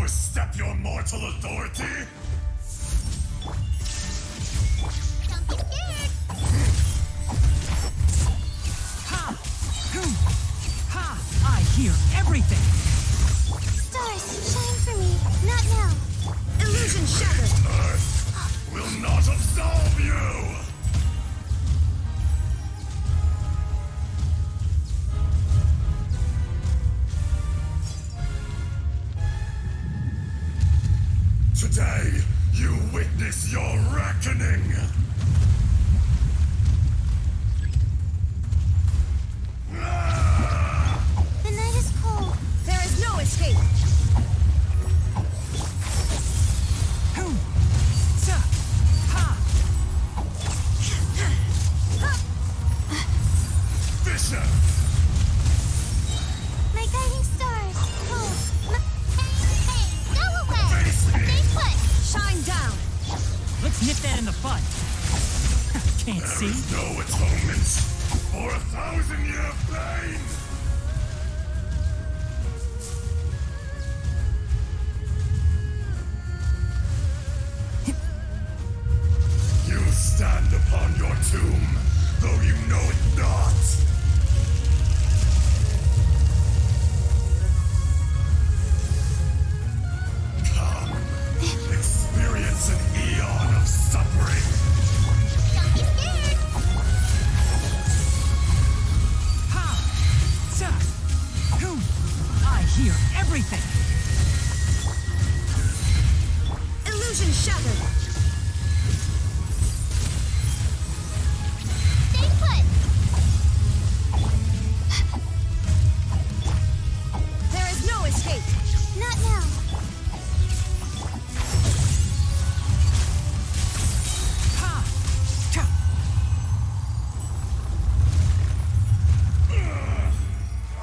overstep your mortal authority? Don't be scared! Ha! Hoo! Ha! I hear everything! Stars, shine for me. Not now. Illusion shattered. Earth will not absolve you! Today, you witness your reckoning! The night is cold. There is no escape. Hoo! Sa! Ha! Bishop! My guiding stars. Hold. Hey, go away. Face me! Stay put. Shine down. Let's nip that in the bud. Can't There see? is no atonement for 1,000-year pain! You stand upon your tomb, though you know it not! Come, experience an eon of suffering! Don't be scared. Ha! Sa! Hoo! I hear everything! Illusion shattered. Stay put. There is no escape. Not now. Ha! Cha! I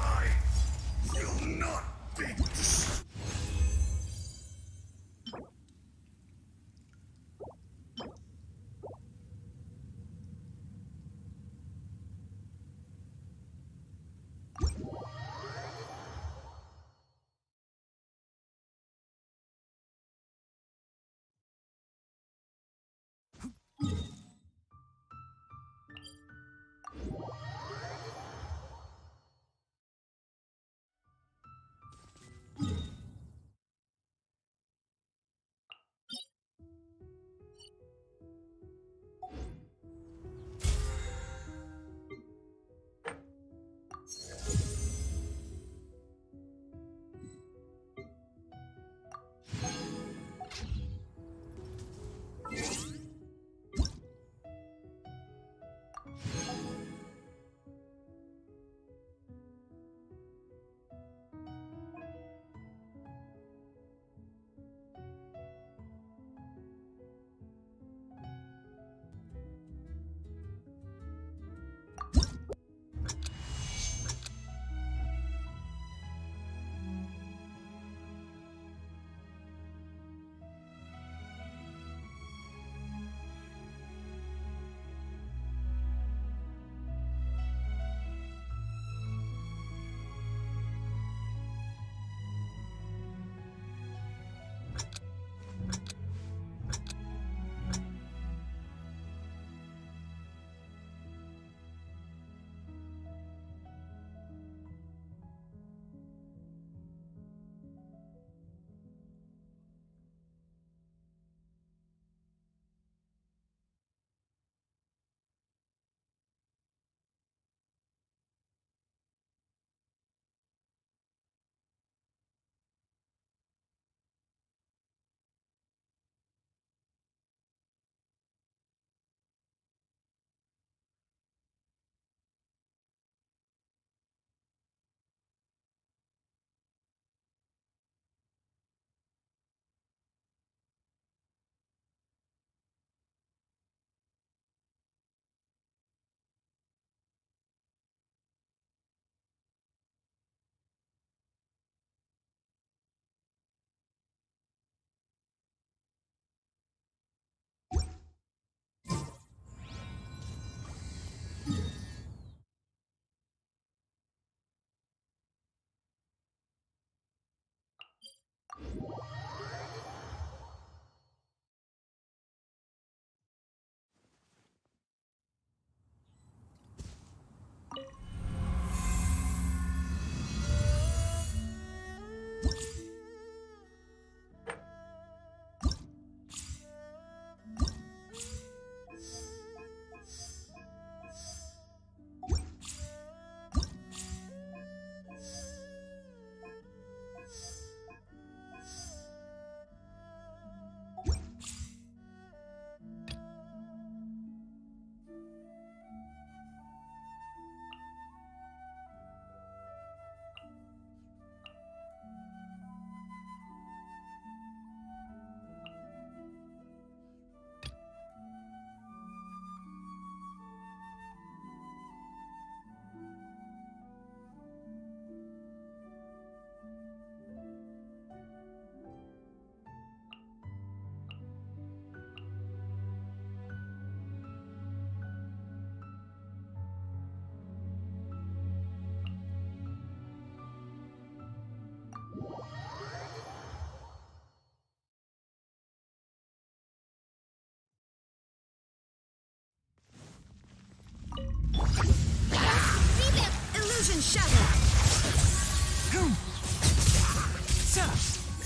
will not be destroyed. shattered.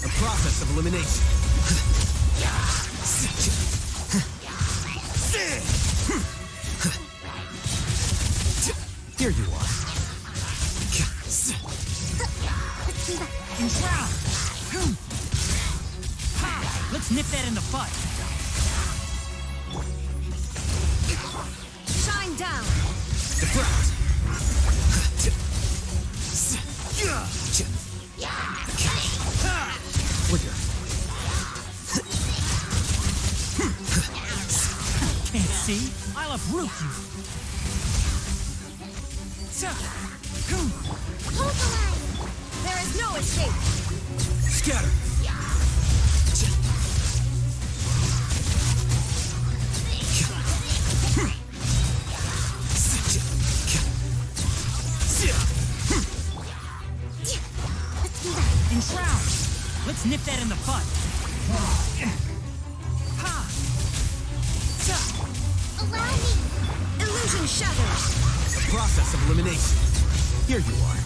A process of elimination. Here you are. Let's nip that in the bud. Shine down. Deflect. Flicker. Can't see? I'll uproot you. Hold the line. There is no escape. Scatter. Let's do that. Enshroud. Let's nip that in the bud. Allow me. Illusion shattered. A process of elimination. Here you are.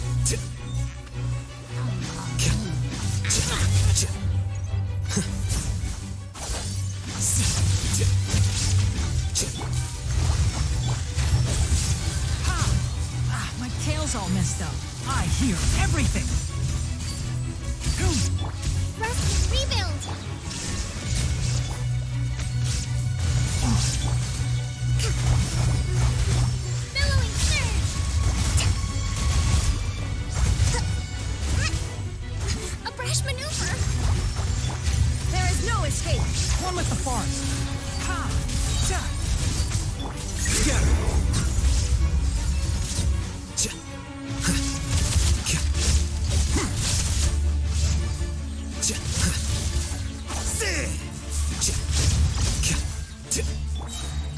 My tail's all messed up. I hear everything. Rest and rebuild. Billowing surge. A brash maneuver. There is no escape. One with the forest. Scatter.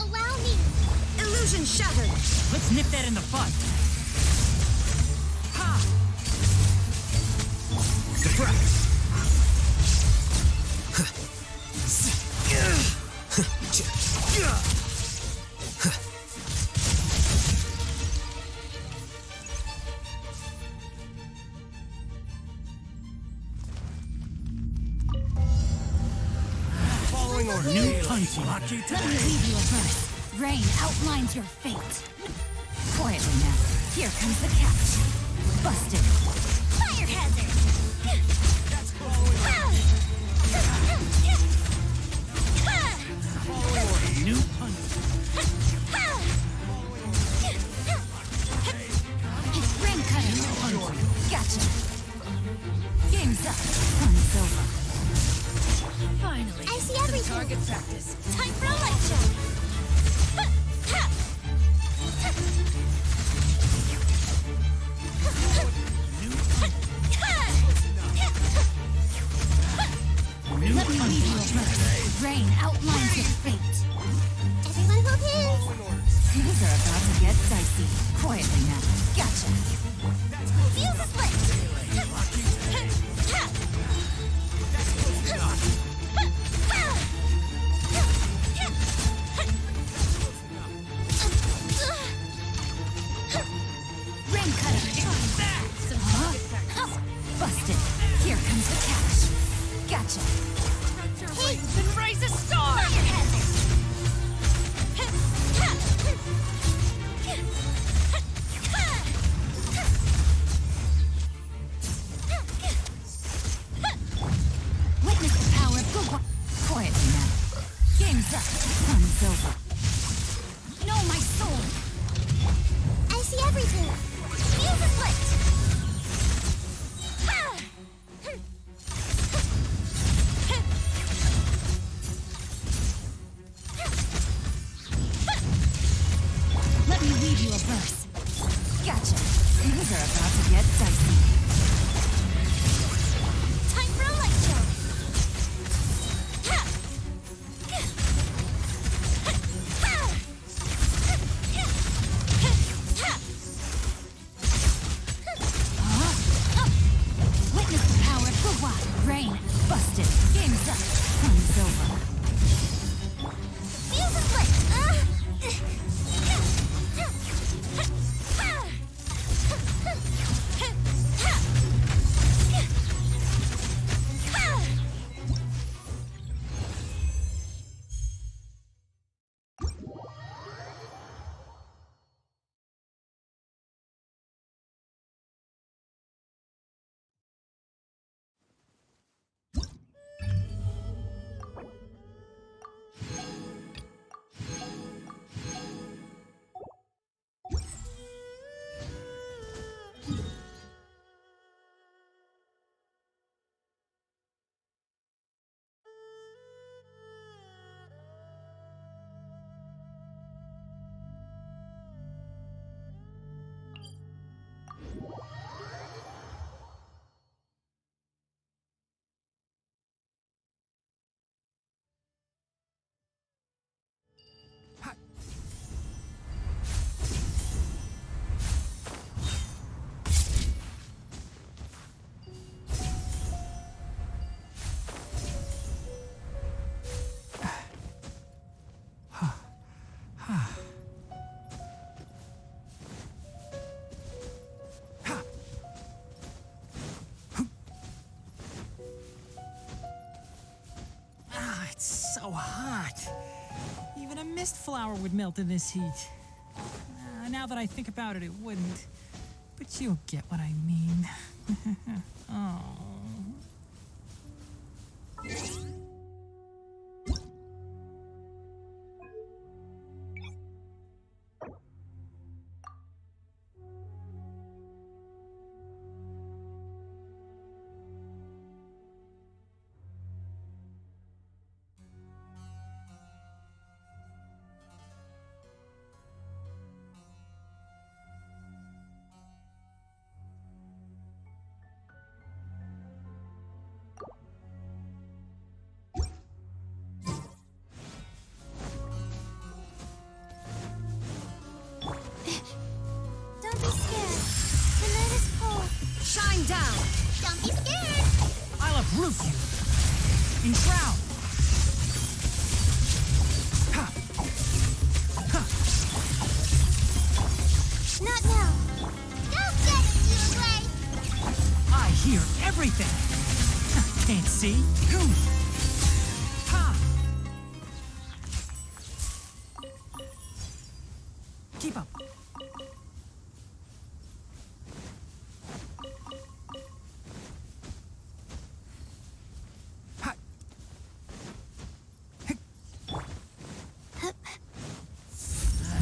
Allow me. Illusion shattered. Let's nip that in the bud. Deflect. Following order. New punching. Let me leave you a verse. Rain outlines your fate. Quietly now. Here comes the catch. Busted. Fire hazard. New punch. Rain cutter. Gotcha. Game's up. Fun's over. Finally. I see everything. Target practice. Time for a light show. Let me leave you a verse. Rain outlines your fate. Everyone hold his. Things are about to get dicey. Quietly now. Gotcha. Fuse a split. Rain cutter. Busted. Here comes the catch. Gotcha. Hey, And raise a star. fire hazard. Witness the power of good. Quietly now. Game's up. Fun's over. Know my soul. I see everything. Fuse a split. Let me leave you a verse. Gotcha. Things are about to get dicey. Time for a light show. Witness the power of Gua. Rain. Busted. Game's up. Fun's over. Fuse a split. so hot. Even a mist flower would melt in this heat. Now that I think about it, it wouldn't. But you'll get what I mean. Oh. Don't be scared. The night is cold. Shine down! Don't be scared. I'll uproot you. Enshroud. Ha. Ha. Not now. Don't get it, you away. I hear everything. Can't see. Ha. Keep up. Ha.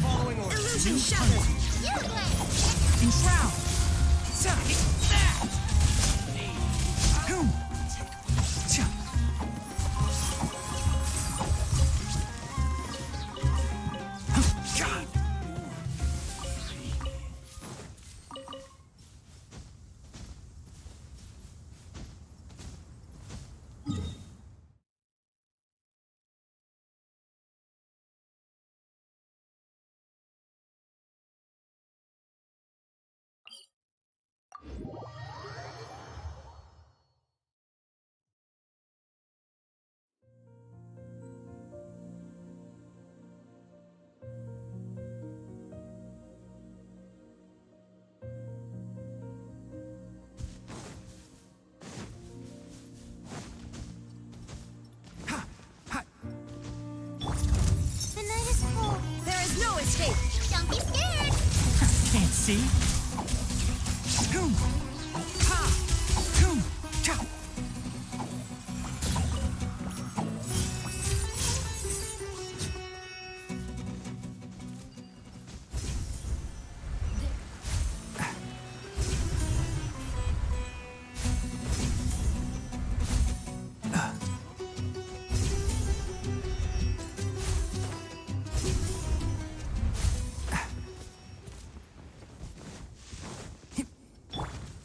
Following orders. Illusion shattered! You away. Enshroud. Sa. Boom. Cha. God. Ha. Ha. The night is cold. There is no escape! Don't be scared. Can't see. Boom. Ha. Boom. Cha.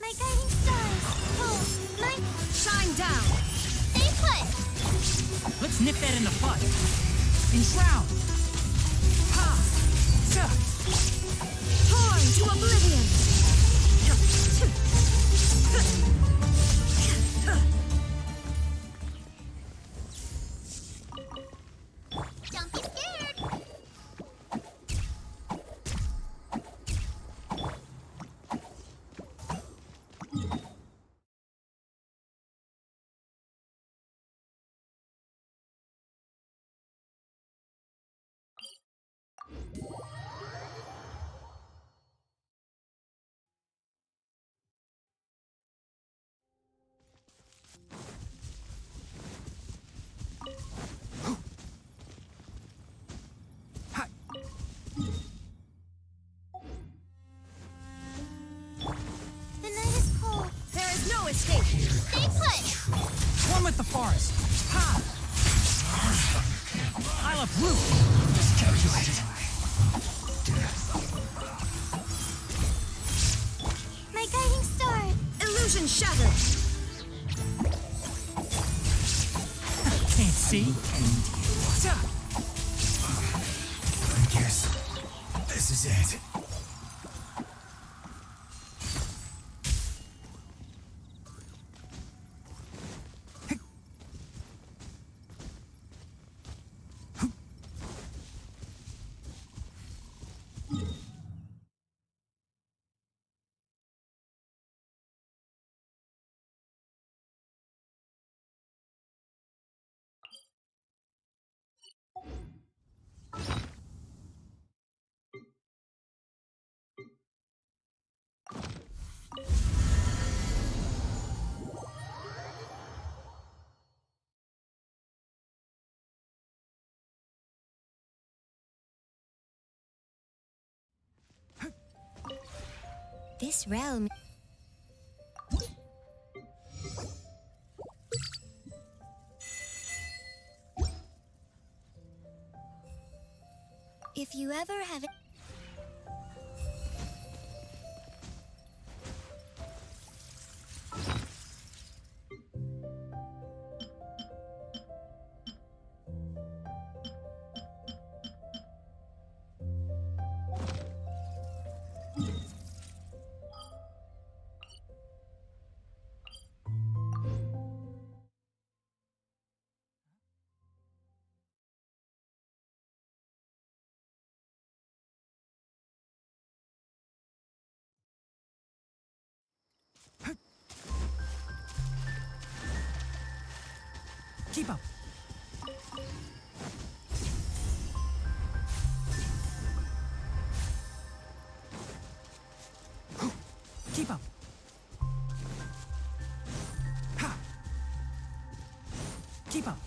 My guiding stars. Cold. My Shine down! stay put. Let's nip that in the bud. Enshroud. Ha. Sa. Torn to oblivion! Don't be scared. Ha. The night is cold. There is no escape! Stay put. One with the forest. Ha. I'll uproot. Calculated. My guiding star. Illusion shattered! Can't see. Sa. I guess this is it. This realm... If you ever have... Keep up. Keep up. Ha. Keep up.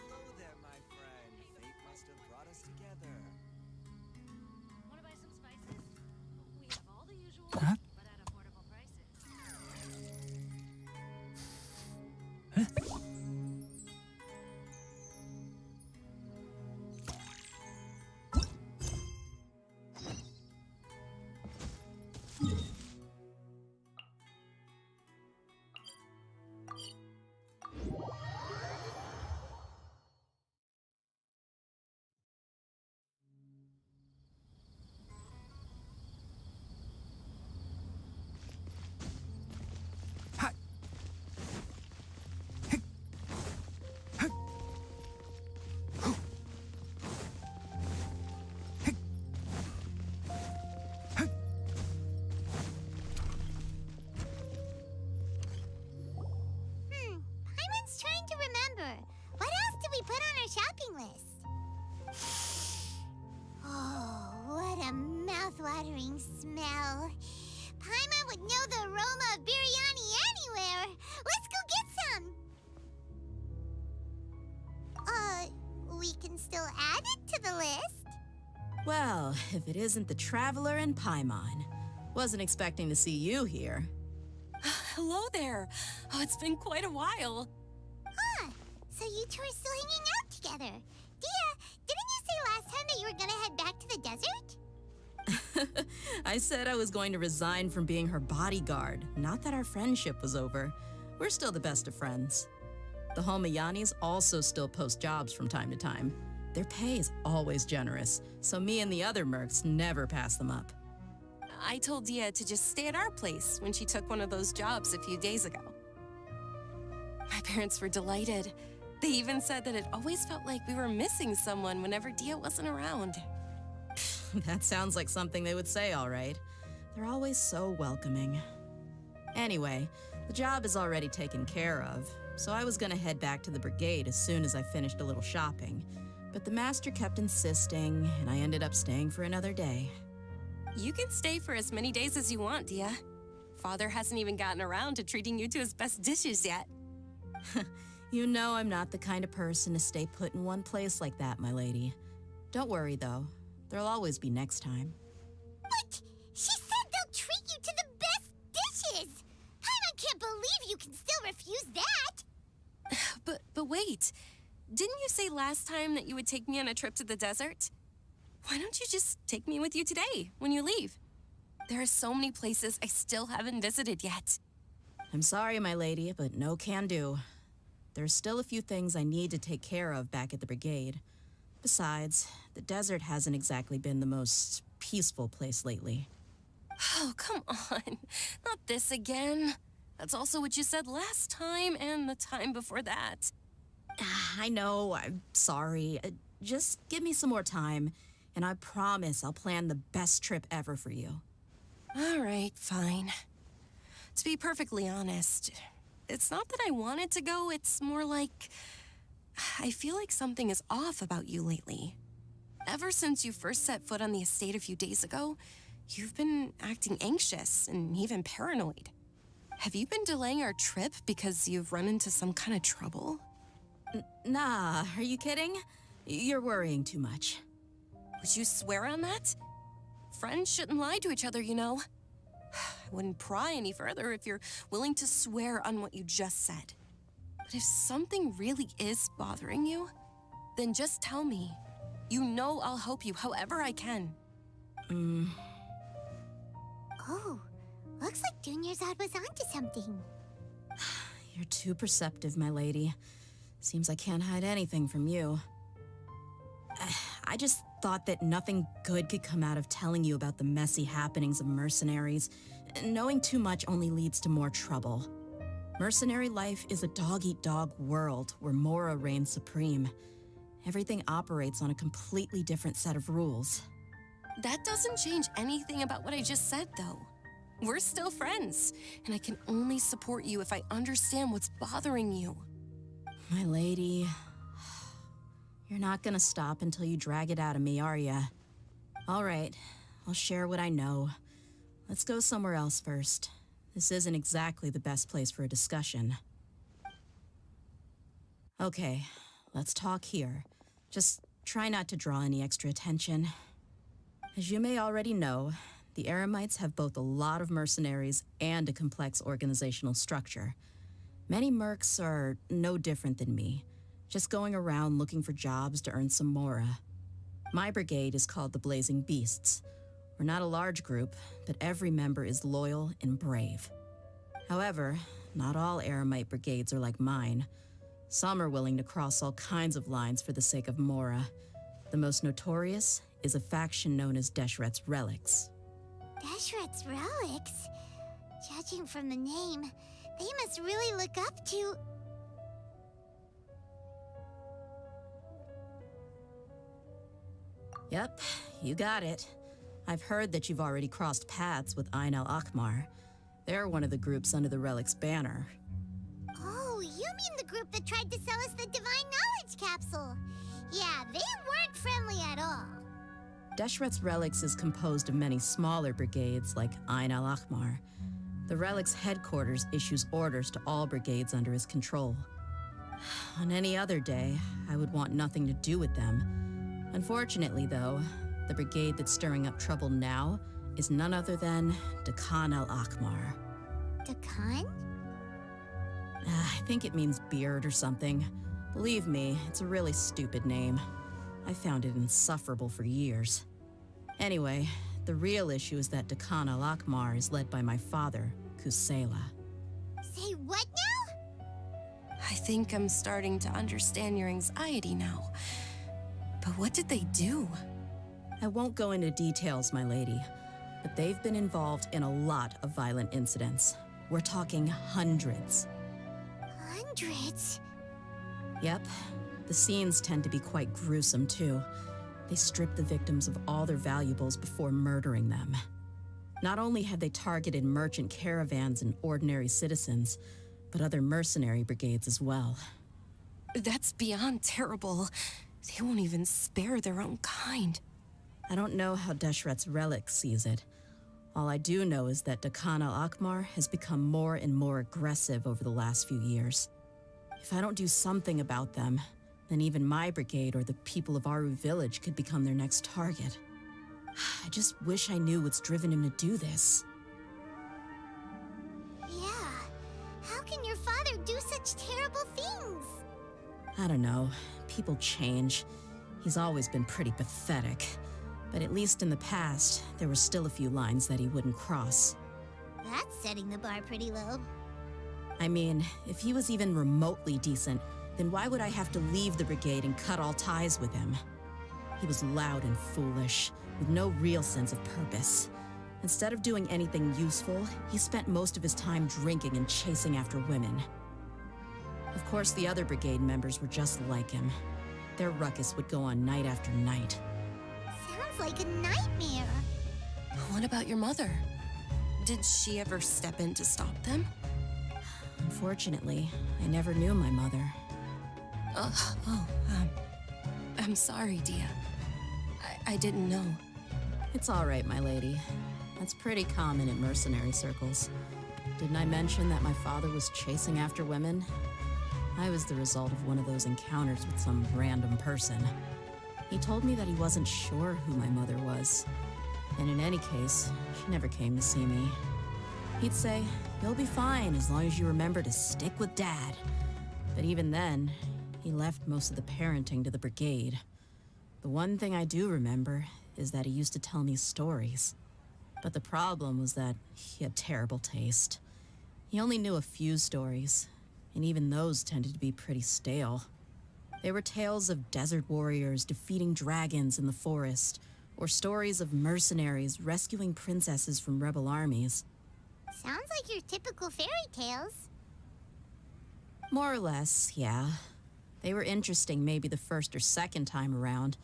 Hello there, my friend. Fate must have brought us together. Want to buy some spices? We have all the usual, Huh? but at affordable prices. Paimon's trying to remember. What else did we put on our shopping list? Oh, what a mouth-watering smell. Paimon would know the aroma of biryani anywhere. Let's go get some. We can still add it to the list. Well, if it isn't the Traveler and Paimon. Wasn't expecting to see you here. Hello there. Oh, it's been quite a while. Huh. So you two are still hanging out together. Dehya, didn't you say last time that you were gonna head back to the desert? I said I was going to resign from being her bodyguard, not that our friendship was over. We're still the best of friends. The Homayanis also still post jobs from time to time. Their pay is always generous, so me and the other mercs never pass them up. I told Dehya to just stay at our place when she took one of those jobs a few days ago. My parents were delighted. They even said that it always felt like we were missing someone whenever Dehya wasn't around. That sounds like something they would say, all right. They're always so welcoming. Anyway, the job is already taken care of, so I was gonna head back to the brigade as soon as I finished a little shopping. But the master kept insisting, and I ended up staying for another day. You can stay for as many days as you want, Dehya. Father hasn't even gotten around to treating you to his best dishes yet. You know I'm not the kind of person to stay put in one place like that, my lady. Don't worry, though. There'll always be next time. What? She said they'll treat you to the best dishes! I can't believe you can still refuse that! But wait. Didn't you say last time that you would take me on a trip to the desert? Why don't you just take me with you today, when you leave? There are so many places I still haven't visited yet. I'm sorry, my lady, but no can do. There's still a few things I need to take care of back at the brigade. Besides, the desert hasn't exactly been the most peaceful place lately. Oh, come on. Not this again. That's also what you said last time and the time before that. I know, I'm sorry. Just give me some more time, and I promise I'll plan the best trip ever for you. All right, fine. To be perfectly honest, it's not that I wanted to go, it's more like I feel like something is off about you lately. Ever since you first set foot on the estate a few days ago, you've been acting anxious and even paranoid. Have you been delaying our trip because you've run into some kind of trouble? Nah, are you kidding? You're worrying too much. Would you swear on that? Friends shouldn't lie to each other, you know. I wouldn't pry any further if you're willing to swear on what you just said. But if something really is bothering you, then just tell me. You know I'll help you however I can. Oh, looks like Junior's was onto something. You're too perceptive, my lady. Seems I can't hide anything from you. I just thought that nothing good could come out of telling you about the messy happenings of mercenaries. Knowing too much only leads to more trouble. Mercenary life is a dog-eat-dog world where Mora reigns supreme. Everything operates on a completely different set of rules. That doesn't change anything about what I just said, though. We're still friends, and I can only support you if I understand what's bothering you. My lady, you're not gonna stop until you drag it out of me, are ya? All right, I'll share what I know. Let's go somewhere else first. This isn't exactly the best place for a discussion. Okay, let's talk here. Just try not to draw any extra attention. As you may already know, the Eremites have both a lot of mercenaries and a complex organizational structure. Many mercs are no different than me, just going around looking for jobs to earn some mora. My brigade is called the Blazing Beasts. We're not a large group, but every member is loyal and brave. However, not all Eremite brigades are like mine. Some are willing to cross all kinds of lines for the sake of mora. The most notorious is a faction known as Deshret's Relics. Deshret's Relics? Judging from the name, they must really look up to... Yep, you got it. I've heard that you've already crossed paths with Ain al-Akmar. They're one of the groups under the Relic's banner. Oh, you mean the group that tried to sell us the Divine Knowledge Capsule? Yeah, they weren't friendly at all. Deshret's Relics is composed of many smaller brigades like Ain al-Akmar. The Relic's headquarters issues orders to all brigades under his control. On any other day, I would want nothing to do with them. Unfortunately, though, the brigade that's stirring up trouble now is none other than Dakan al-Akmar. Dakan? I think it means beard or something. Believe me, it's a really stupid name. I found it insufferable for years. Anyway, the real issue is that Dakan al-Akmar is led by my father, Kusela. Say what now? I think I'm starting to understand your anxiety now. But what did they do? I won't go into details, my lady, but they've been involved in a lot of violent incidents. We're talking hundreds. Hundreds? Yep. The scenes tend to be quite gruesome, too. They strip the victims of all their valuables before murdering them. Not only have they targeted merchant caravans and ordinary citizens, but other mercenary brigades as well. That's beyond terrible. They won't even spare their own kind. I don't know how Deshret's Relic sees it. All I do know is that Dakan al-Akmar has become more and more aggressive over the last few years. If I don't do something about them, then even my brigade or the people of Aru village could become their next target. I just wish I knew what's driven him to do this. Yeah. How can your father do such terrible things? I don't know. People change. He's always been pretty pathetic. But at least in the past, there were still a few lines that he wouldn't cross. That's setting the bar pretty low. I mean, if he was even remotely decent, then why would I have to leave the brigade and cut all ties with him? He was loud and foolish, with no real sense of purpose. Instead of doing anything useful, he spent most of his time drinking and chasing after women. Of course, the other brigade members were just like him. Their ruckus would go on night after night. Sounds like a nightmare. What about your mother? Did she ever step in to stop them? Unfortunately, I never knew my mother. I'm sorry, Dehya. I didn't know. It's all right, my lady. That's pretty common in mercenary circles. Didn't I mention that my father was chasing after women? I was the result of one of those encounters with some random person. He told me that he wasn't sure who my mother was. And in any case, she never came to see me. He'd say, "You'll be fine as long as you remember to stick with Dad." But even then, he left most of the parenting to the brigade. The one thing I do remember is that he used to tell me stories. But the problem was that he had terrible taste. He only knew a few stories, and even those tended to be pretty stale. They were tales of desert warriors defeating dragons in the forest, or stories of mercenaries rescuing princesses from rebel armies. Sounds like your typical fairy tales. More or less, yeah. They were interesting maybe the first or second time around,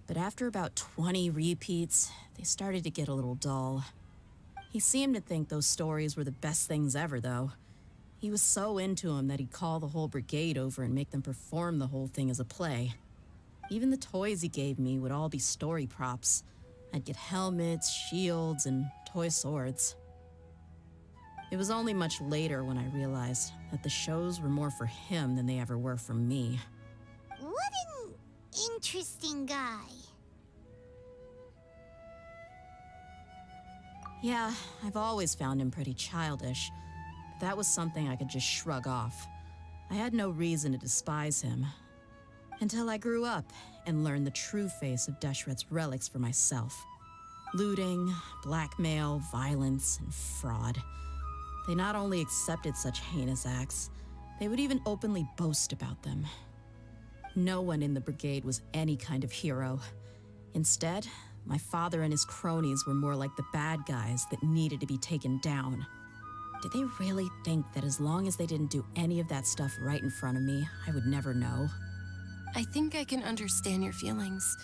but after about 20 repeats, they started to get a little dull. He seemed to think those stories were the best things ever, though. He was so into them that he'd call the whole brigade over and make them perform the whole thing as a play. Even the toys he gave me would all be story props. I'd get helmets, shields, and toy swords. It was only much later when I realized that the shows were more for him than they ever were for me. What an interesting guy. Yeah, I've always found him pretty childish, but that was something I could just shrug off. I had no reason to despise him. Until I grew up and learned the true face of Deshret's relics for myself. Looting, blackmail, violence, and fraud. They not only accepted such heinous acts, they would even openly boast about them. No one in the brigade was any kind of hero. Instead, my father and his cronies were more like the bad guys that needed to be taken down. Did they really think that as long as they didn't do any of that stuff right in front of me, I would never know? I think I can understand your feelings.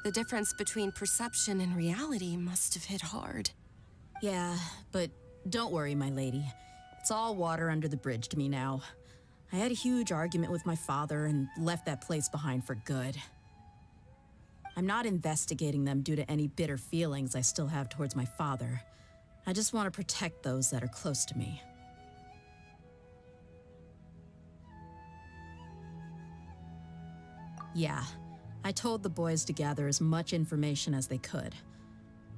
The difference between perception and reality must have hit hard. Yeah, but don't worry, my lady. It's all water under the bridge to me now. I had a huge argument with my father and left that place behind for good. I'm not investigating them due to any bitter feelings I still have towards my father. I just want to protect those that are close to me. Yeah, I told the boys to gather as much information as they could.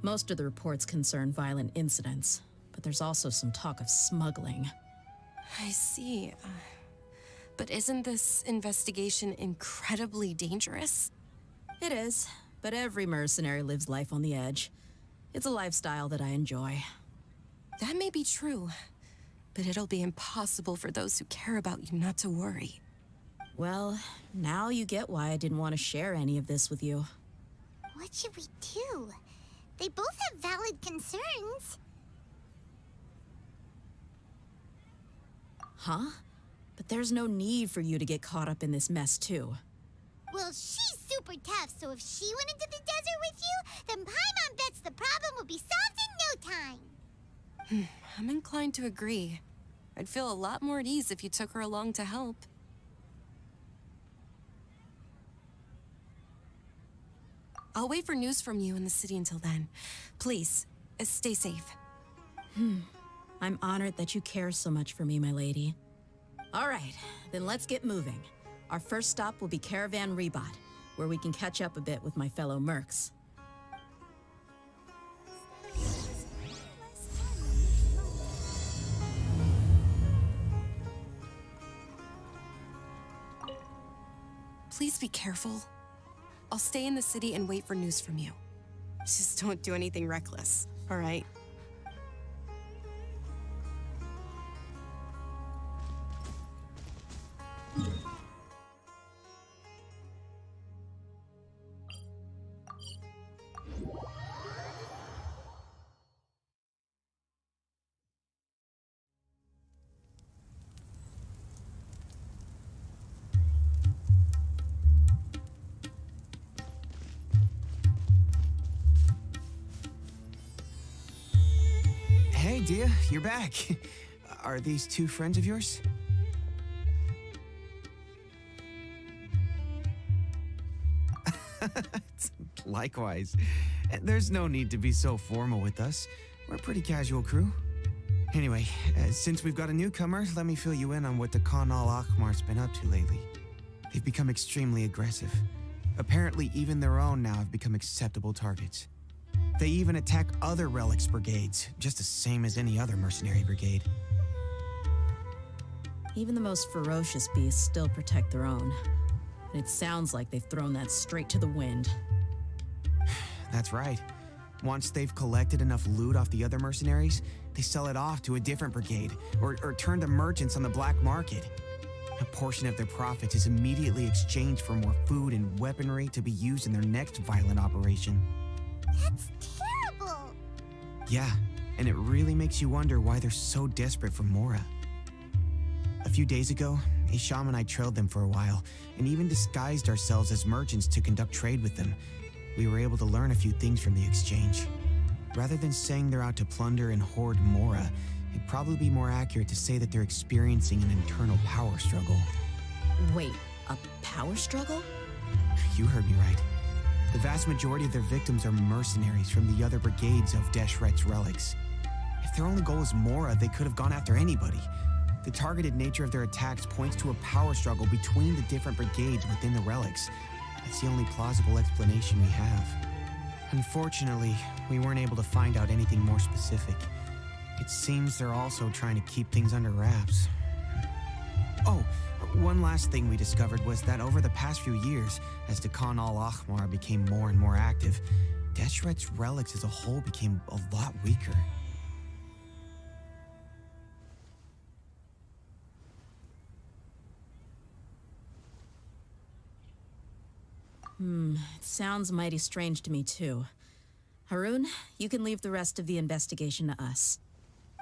Most of the reports concern violent incidents, but there's also some talk of smuggling. I see. But isn't this investigation incredibly dangerous? It is, but every mercenary lives life on the edge. It's a lifestyle that I enjoy. That may be true, but it'll be impossible for those who care about you not to worry. Well, now you get why I didn't want to share any of this with you. What should we do? They both have valid concerns. Huh? But there's no need for you to get caught up in this mess, too. Well, she's super tough, so if she went into the desert with you, then Paimon bets the problem will be solved in no time. I'm inclined to agree. I'd feel a lot more at ease if you took her along to help. I'll wait for news from you in the city until then. Please, stay safe. I'm honored that you care so much for me, my lady. All right, then let's get moving. Our first stop will be Caravan Rebot, where we can catch up a bit with my fellow mercs. Please be careful. I'll stay in the city and wait for news from you. Just don't do anything reckless, all right? Hey, Dehya, you're back. Are these two friends of yours? Likewise. There's no need to be so formal with us. We're a pretty casual crew. Anyway, since we've got a newcomer, let me fill you in on what the Khan al-Ahmar's been up to lately. They've become extremely aggressive. Apparently, even their own now have become acceptable targets. They even attack other relics brigades, just the same as any other mercenary brigade. Even the most ferocious beasts still protect their own. And it sounds like they've thrown that straight to the wind. That's right. Once they've collected enough loot off the other mercenaries, they sell it off to a different brigade, or turn to merchants on the black market. A portion of their profits is immediately exchanged for more food and weaponry to be used in their next violent operation. That's terrible! Yeah, and it really makes you wonder why they're so desperate for Mora. A few days ago, Isham and I trailed them for a while, and even disguised ourselves as merchants to conduct trade with them. We were able to learn a few things from the exchange. Rather than saying they're out to plunder and hoard Mora, it'd probably be more accurate to say that they're experiencing an internal power struggle. Wait, a power struggle? You heard me right. The vast majority of their victims are mercenaries from the other brigades of Deshret's relics. If their only goal is Mora, they could have gone after anybody. The targeted nature of their attacks points to a power struggle between the different brigades within the relics. That's the only plausible explanation we have. Unfortunately, we weren't able to find out anything more specific. It seems they're also trying to keep things under wraps. Oh, one last thing we discovered was that over the past few years, as the Khan al-Ahmar became more and more active, Deshret's relics as a whole became a lot weaker. It sounds mighty strange to me too. Harun, you can leave the rest of the investigation to us.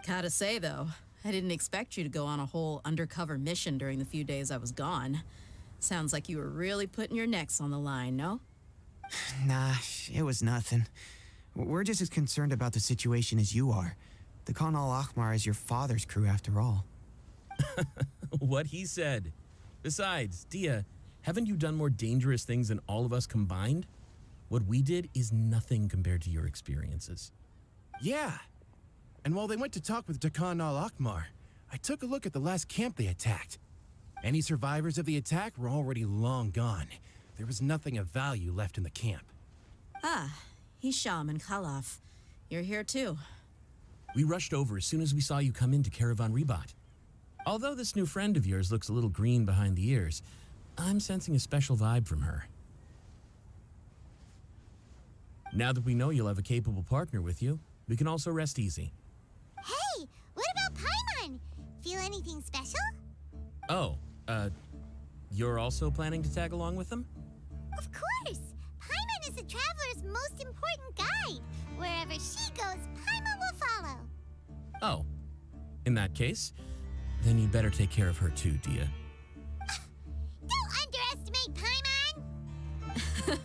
Gotta say though, I didn't expect you to go on a whole undercover mission during the few days I was gone. Sounds like you were really putting your necks on the line, no? Nah, it was nothing. We're just as concerned about the situation as you are. The Khan al-Ahmar is your father's crew after all. What he said. Besides, Dehya, haven't you done more dangerous things than all of us combined? What we did is nothing compared to your experiences. Yeah. And while they went to talk with Khan al-Ahmar, I took a look at the last camp they attacked. Any survivors of the attack were already long gone. There was nothing of value left in the camp. Ah, Hisham and Khalaf. You're here too. We rushed over as soon as we saw you come into Caravan Rebot. Although this new friend of yours looks a little green behind the ears, I'm sensing a special vibe from her. Now that we know you'll have a capable partner with you, we can also rest easy. Hey, what about Paimon? Feel anything special? Oh, you're also planning to tag along with them? Of course! Paimon is the traveler's most important guide. Wherever she goes, Paimon will follow. Oh, in that case, then you'd better take care of her too, Dehya. Don't underestimate Paimon!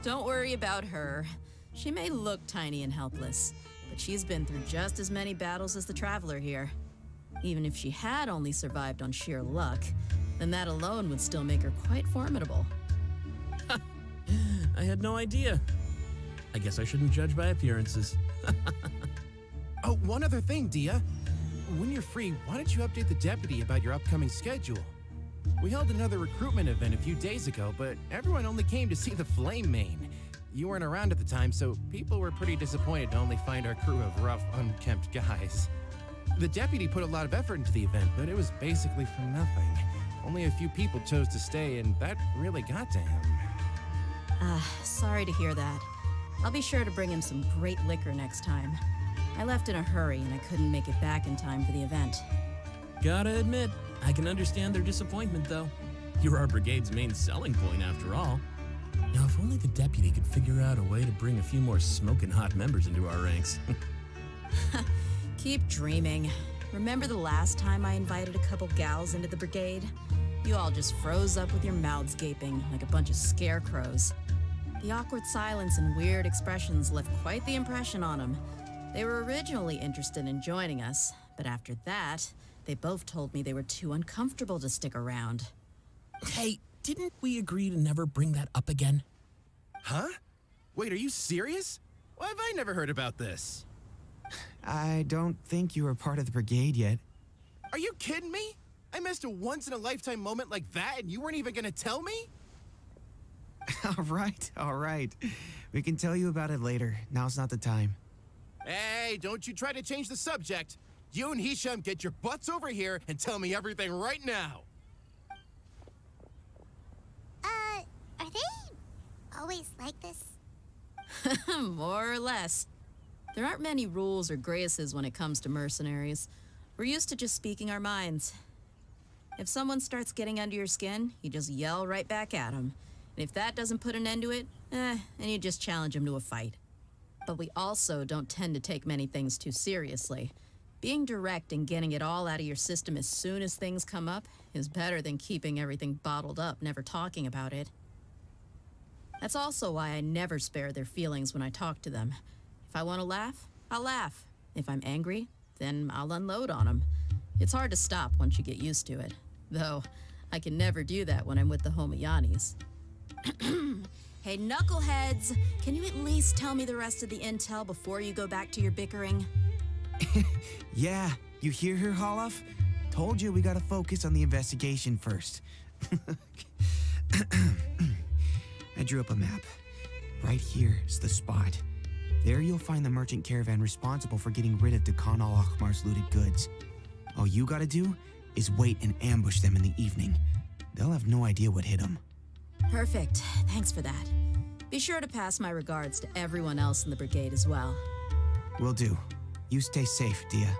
Don't worry about her. She may look tiny and helpless, but she's been through just as many battles as the traveler here. Even if she had only survived on sheer luck, then that alone would still make her quite formidable. I had no idea. I guess I shouldn't judge by appearances. Oh, one other thing, Dehya. when you're free, why don't you update the deputy about your upcoming schedule? We held another recruitment event a few days ago, but everyone only came to see the Flame Main. You weren't around at the time, so people were pretty disappointed to only find our crew of rough, unkempt guys. The deputy put a lot of effort into the event, but it was basically for nothing. Only a few people chose to stay, and that really got to him. Sorry to hear that. I'll be sure to bring him some great liquor next time. I left in a hurry and I couldn't make it back in time for the event. Gotta admit, I can understand their disappointment, though. You're our brigade's main selling point, after all. Now, if only the deputy could figure out a way to bring a few more smoking hot members into our ranks. Keep dreaming. Remember the last time I invited a couple gals into the brigade? You all just froze up with your mouths gaping like a bunch of scarecrows. The awkward silence and weird expressions left quite the impression on them. They were originally interested in joining us, but after that, they both told me they were too uncomfortable to stick around. Hey, didn't we agree to never bring that up again? Huh? Wait, are you serious? Why have I never heard about this? I don't think you were part of the brigade yet. Are you kidding me? I missed a once-in-a-lifetime moment like that and you weren't even gonna tell me? All right. We can tell you about it later. Now's not the time. Hey, don't you try to change the subject. You and Hisham get your butts over here and tell me everything right now. Are they always like this? More or less. There aren't many rules or graces when it comes to mercenaries. We're used to just speaking our minds. If someone starts getting under your skin, you just yell right back at them. And if that doesn't put an end to it, then you just challenge them to a fight. But we also don't tend to take many things too seriously. Being direct and getting it all out of your system as soon as things come up is better than keeping everything bottled up, never talking about it. That's also why I never spare their feelings when I talk to them. If I want to laugh, I'll laugh. If I'm angry, then I'll unload on them. It's hard to stop once you get used to it. Though, I can never do that when I'm with the Homayanis. Hey, knuckleheads! Can you at least tell me the rest of the intel before you go back to your bickering? Yeah, you hear her, Holloff? Told you we gotta focus on the investigation first. I drew up a map. Right here is the spot. There you'll find the merchant caravan responsible for getting rid of Dehya Al-Akhmar's looted goods. All you gotta do is wait and ambush them in the evening. They'll have no idea what hit them. Perfect. Thanks for that. Be sure to pass my regards to everyone else in the brigade as well. Will do. You stay safe, Dehya.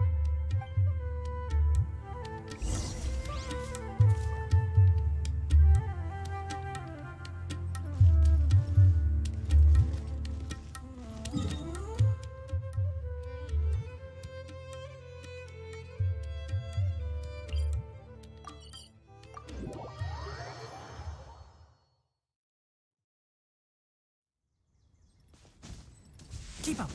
Keep up.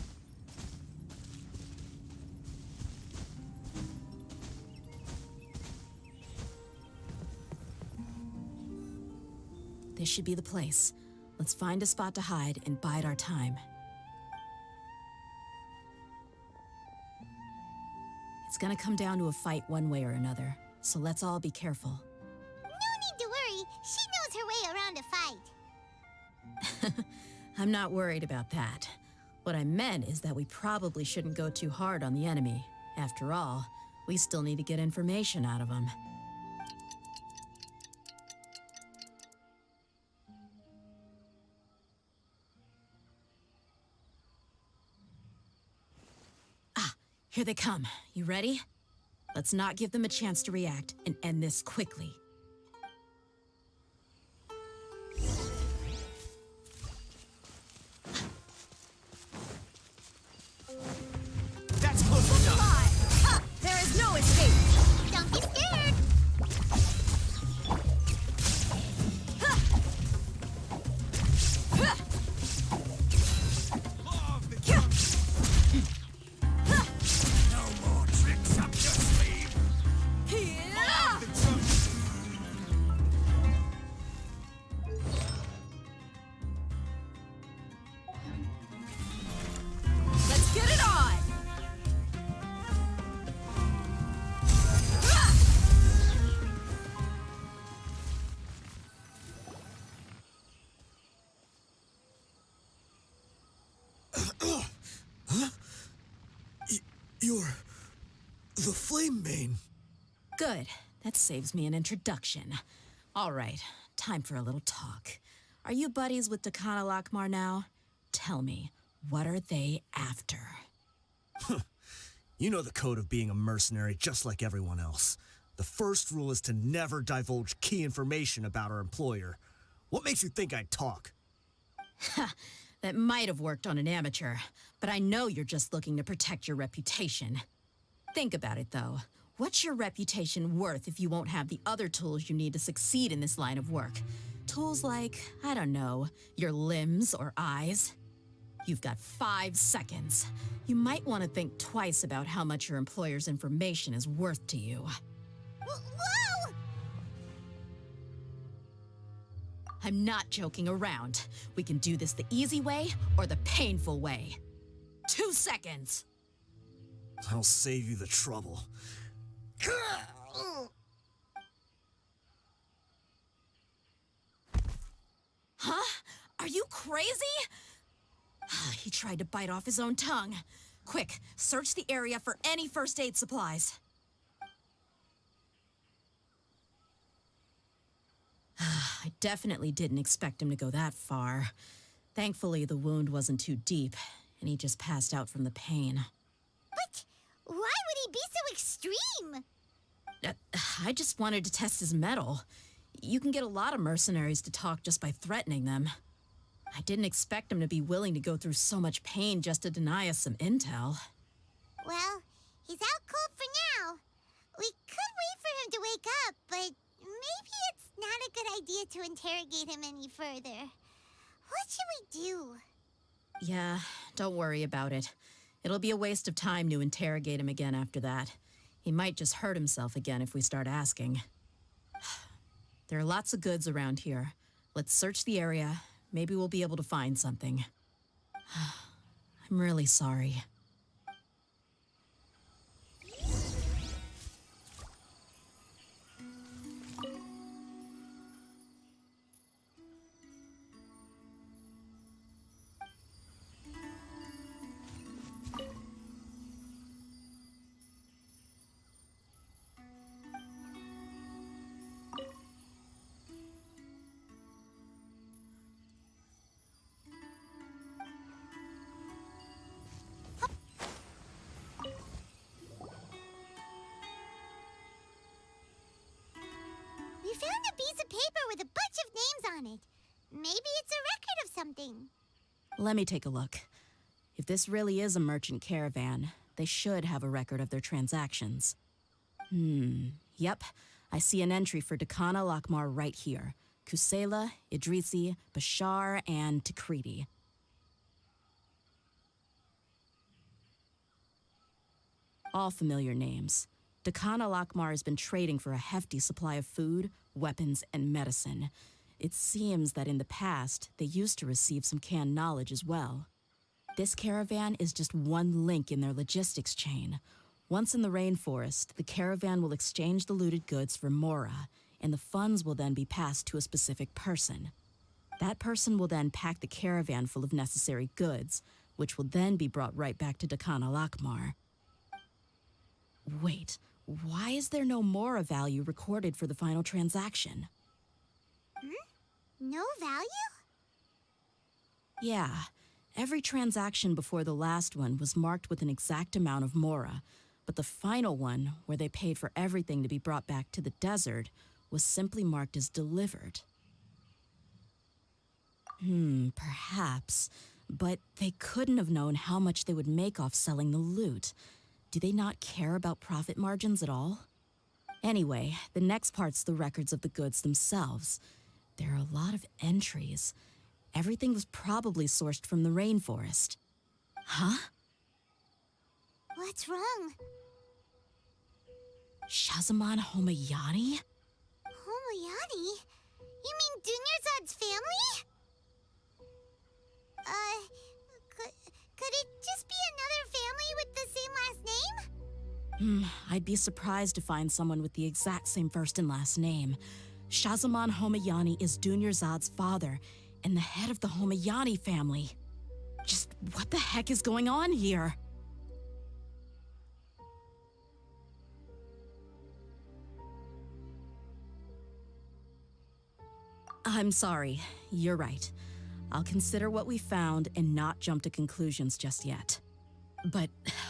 This should be the place. Let's find a spot to hide and bide our time. It's gonna come down to a fight one way or another, so let's all be careful. No need to worry. She knows her way around a fight. I'm not worried about that. What I meant is that we probably shouldn't go too hard on the enemy. After all, we still need to get information out of them. Ah, here they come. You ready? Let's not give them a chance to react and end this quickly. That's close enough. Ha! There is no escape! Don't be scared. No more tricks up your sleeve. Yeah! The truth. You're the Flame Main. Good. That saves me an introduction. All right, time for a little talk. Are you buddies with Dakana Lakmar now? Tell me, what are they after? You know the code of being a mercenary just like everyone else. The first rule is to never divulge key information about our employer. What makes you think I'd talk? That might have worked on an amateur, but I know you're just looking to protect your reputation. Think about it, though. What's your reputation worth if you won't have the other tools you need to succeed in this line of work? Tools like, I don't know, your limbs or eyes? You've got 5 seconds. You might want to think twice about how much your employer's information is worth to you. Whoa! I'm not joking around. We can do this the easy way or the painful way. 2 seconds. I'll save you the trouble. Huh? Are you crazy? He tried to bite off his own tongue. Quick, search the area for any first aid supplies. I definitely didn't expect him to go that far. Thankfully, the wound wasn't too deep, and he just passed out from the pain. But why would he be so extreme? I just wanted to test his mettle. You can get a lot of mercenaries to talk just by threatening them. I didn't expect him to be willing to go through so much pain just to deny us some intel. Well, he's out cold for now. We could wait for him to wake up, but maybe it's not a good idea to interrogate him any further. What should we do? Yeah, don't worry about it. It'll be a waste of time to interrogate him again after that. He might just hurt himself again if we start asking. There are lots of goods around here. Let's search the area. Maybe we'll be able to find something. I'm really sorry. We found a piece of paper with a bunch of names on it. Maybe it's a record of something. Let me take a look. If this really is a merchant caravan, they should have a record of their transactions. Yep. I see an entry for Dakana Lakmar right here. Kusela, Idrisi, Bashar, and Takriti. All familiar names. Dakana Lakmar has been trading for a hefty supply of food, weapons, and medicine. It seems that in the past, they used to receive some canned knowledge as well. This caravan is just one link in their logistics chain. Once in the rainforest, the caravan will exchange the looted goods for Mora, and the funds will then be passed to a specific person. That person will then pack the caravan full of necessary goods, which will then be brought right back to Dakana Lakmar. Wait, why is there no Mora value recorded for the final transaction? No value? Yeah, every transaction before the last one was marked with an exact amount of Mora, but the final one, where they paid for everything to be brought back to the desert, was simply marked as delivered. Perhaps, but they couldn't have known how much they would make off selling the loot. Do they not care about profit margins at all? Anyway, the next part's the records of the goods themselves. There are a lot of entries. Everything was probably sourced from the rainforest. Huh? What's wrong? Shazamon Homayani? Homayani? You mean Dunyarzad's family? Could it just be another family with the same last name? I'd be surprised to find someone with the exact same first and last name. Shazamon Homayani is Dunyarzad's father, and the head of the Homayani family. Just what the heck is going on here? I'm sorry. You're right. I'll consider what we found and not jump to conclusions just yet. But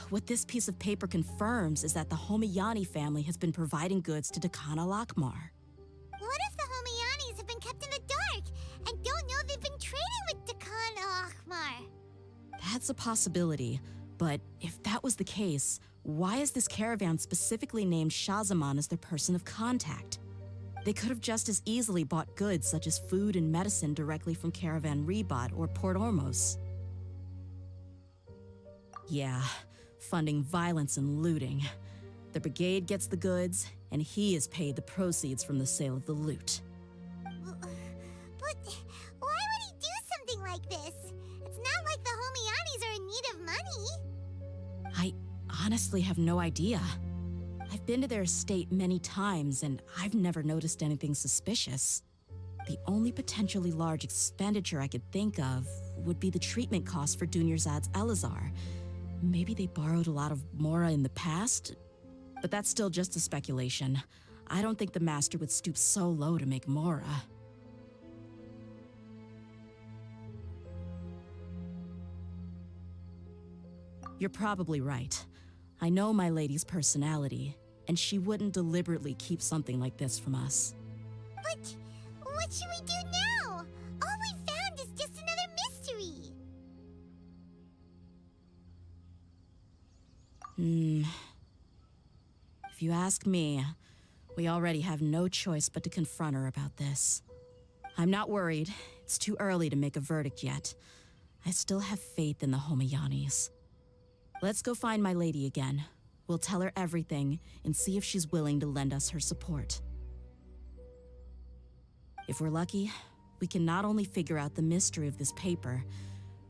what this piece of paper confirms is that the Homayani family has been providing goods to Dakana Lakmar. What if the Homayanis have been kept in the dark and don't know they've been trading with Dakana Akhmar? That's a possibility, but if that was the case, why is this caravan specifically named Shazaman as their person of contact? They could have just as easily bought goods such as food and medicine directly from Caravan Rebat or Port Ormos. Yeah, funding violence and looting. The brigade gets the goods, and he is paid the proceeds from the sale of the loot. But why would he do something like this? It's not like the Homayanis are in need of money. I honestly have no idea. I've been to their estate many times, and I've never noticed anything suspicious. The only potentially large expenditure I could think of would be the treatment costs for Dunyarzad's Elazar. Maybe they borrowed a lot of Mora in the past? But that's still just a speculation. I don't think the Master would stoop so low to make Mora. You're probably right. I know my lady's personality, and she wouldn't deliberately keep something like this from us. But what should we do now? All we found is just another mystery. If you ask me, we already have no choice but to confront her about this. I'm not worried. It's too early to make a verdict yet. I still have faith in the Homayanis. Let's go find my lady again. We'll tell her everything and see if she's willing to lend us her support. If we're lucky, we can not only figure out the mystery of this paper,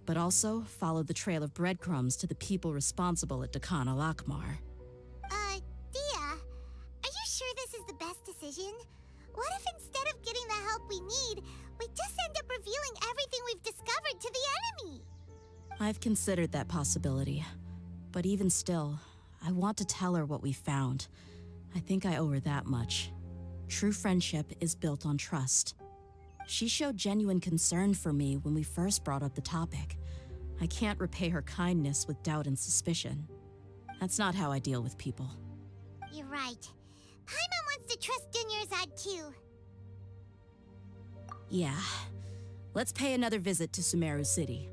but also follow the trail of breadcrumbs to the people responsible at Dakana Lakmar. Dehya, are you sure this is the best decision? What if instead of getting the help we need, we just end up revealing everything we've discovered to the enemy? I've considered that possibility, but even still, I want to tell her what we found. I think I owe her that much. True friendship is built on trust. She showed genuine concern for me when we first brought up the topic. I can't repay her kindness with doubt and suspicion. That's not how I deal with people. You're right. Paimon wants to trust Dunyarzad too. Yeah. Let's pay another visit to Sumeru City.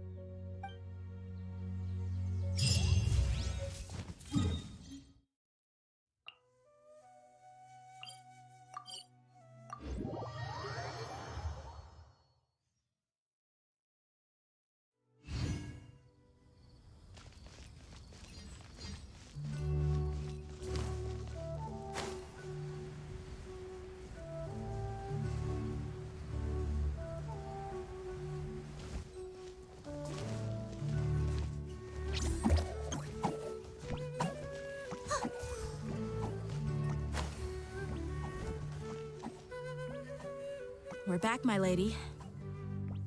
We're back, my lady.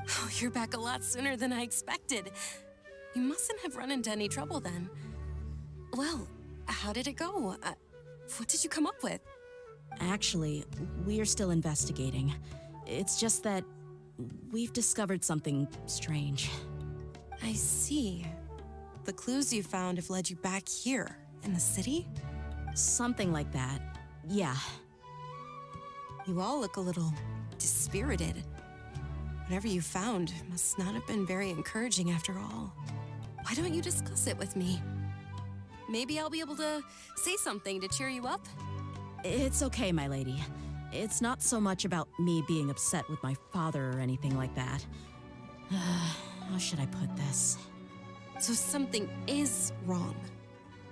Oh, you're back a lot sooner than I expected. You mustn't have run into any trouble then. Well, how did it go? What did you come up with? Actually, we are still investigating. It's just that we've discovered something strange. I see. The clues you found have led you back here, in the city? Something like that. Yeah. You all look a little dispirited. Whatever you found must not have been very encouraging after all. Why don't you discuss it with me? Maybe I'll be able to say something to cheer you up? It's okay, my lady. It's not so much about me being upset with my father or anything like that. How should I put this? So something is wrong.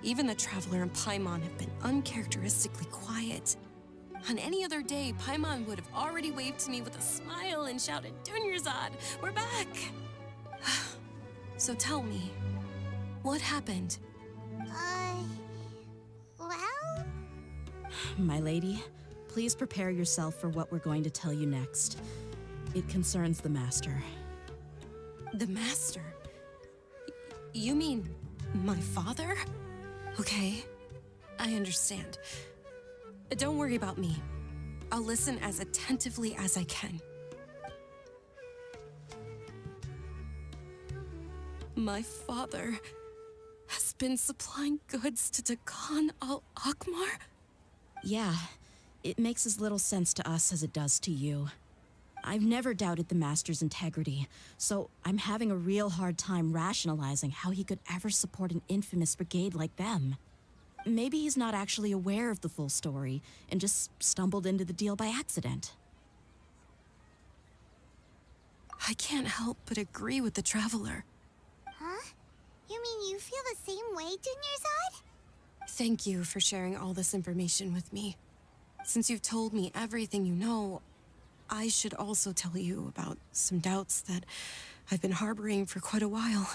Even the Traveler and Paimon have been uncharacteristically quiet. On any other day, Paimon would have already waved to me with a smile and shouted, "Dunyarzad, we're back!" So tell me, what happened? Well? My lady, please prepare yourself for what we're going to tell you next. It concerns the Master. The Master? You mean my father? Okay, I understand. Don't worry about me. I'll listen as attentively as I can. My father has been supplying goods to Dakan al-Akmar? Yeah, it makes as little sense to us as it does to you. I've never doubted the Master's integrity, so I'm having a real hard time rationalizing how he could ever support an infamous brigade like them. Maybe he's not actually aware of the full story and just stumbled into the deal by accident. I can't help but agree with the Traveler. Huh? You mean you feel the same way, Dunyarzad? Thank you for sharing all this information with me. Since you've told me everything you know, I should also tell you about some doubts that I've been harboring for quite a while.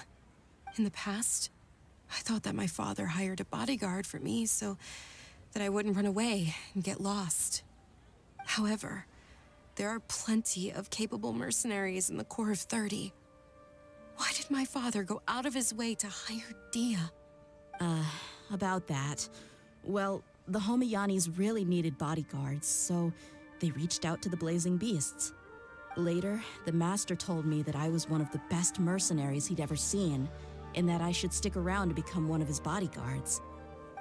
In the past, I thought that my father hired a bodyguard for me so that I wouldn't run away and get lost. However, there are plenty of capable mercenaries in the Corps of 30. Why did my father go out of his way to hire Dehya? About that. Well, the Homayanis really needed bodyguards, so they reached out to the Blazing Beasts. Later, the Master told me that I was one of the best mercenaries he'd ever seen, and that I should stick around to become one of his bodyguards.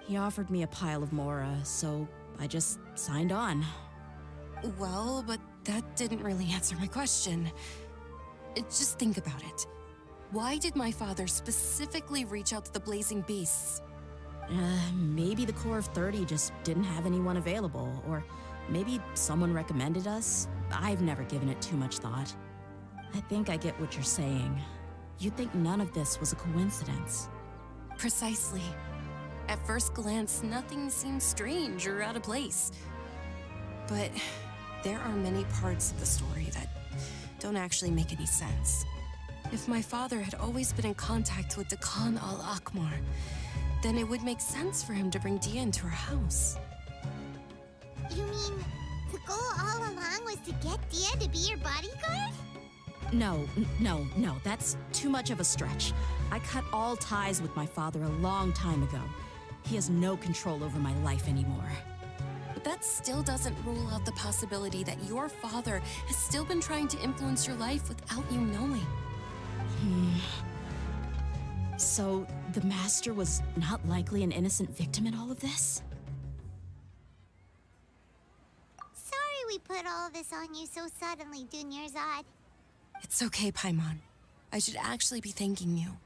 He offered me a pile of Mora, so I just signed on. Well, but that didn't really answer my question. Just think about it. Why did my father specifically reach out to the Blazing Beasts? Maybe the Corps of 30 just didn't have anyone available, or maybe someone recommended us. I've never given it too much thought. I think I get what you're saying. You'd think none of this was a coincidence. Precisely. At first glance, nothing seems strange or out of place. But there are many parts of the story that don't actually make any sense. If my father had always been in contact with Dakan al-Akmar, then it would make sense for him to bring Dehya into our house. You mean the goal all along was to get Dehya to be your bodyguard? No, that's too much of a stretch. I cut all ties with my father a long time ago. He has no control over my life anymore. But that still doesn't rule out the possibility that your father has still been trying to influence your life without you knowing. So, the Master was not likely an innocent victim in all of this? Sorry we put all this on you so suddenly, Dunyarzad. It's okay, Paimon. I should actually be thanking you.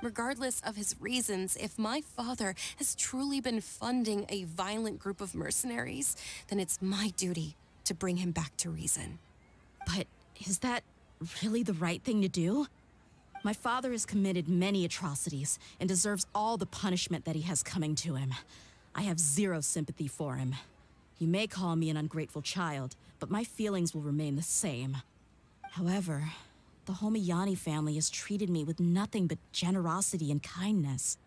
Regardless of his reasons, if my father has truly been funding a violent group of mercenaries, then it's my duty to bring him back to reason. But is that really the right thing to do? My father has committed many atrocities and deserves all the punishment that he has coming to him. I have zero sympathy for him. You may call me an ungrateful child, but my feelings will remain the same. However, the Homayani family has treated me with nothing but generosity and kindness.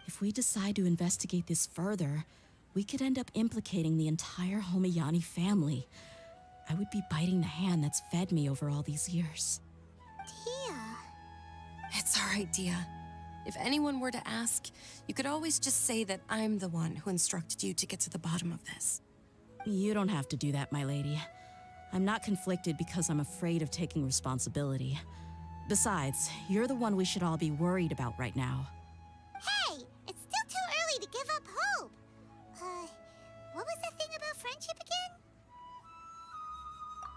If we decide to investigate this further, we could end up implicating the entire Homayani family. I would be biting the hand that's fed me over all these years. Dehya. It's all right, Dehya. If anyone were to ask, you could always just say that I'm the one who instructed you to get to the bottom of this. You don't have to do that, my lady. I'm not conflicted because I'm afraid of taking responsibility. Besides, you're the one we should all be worried about right now. Hey, it's still too early to give up hope. What was the thing about friendship again?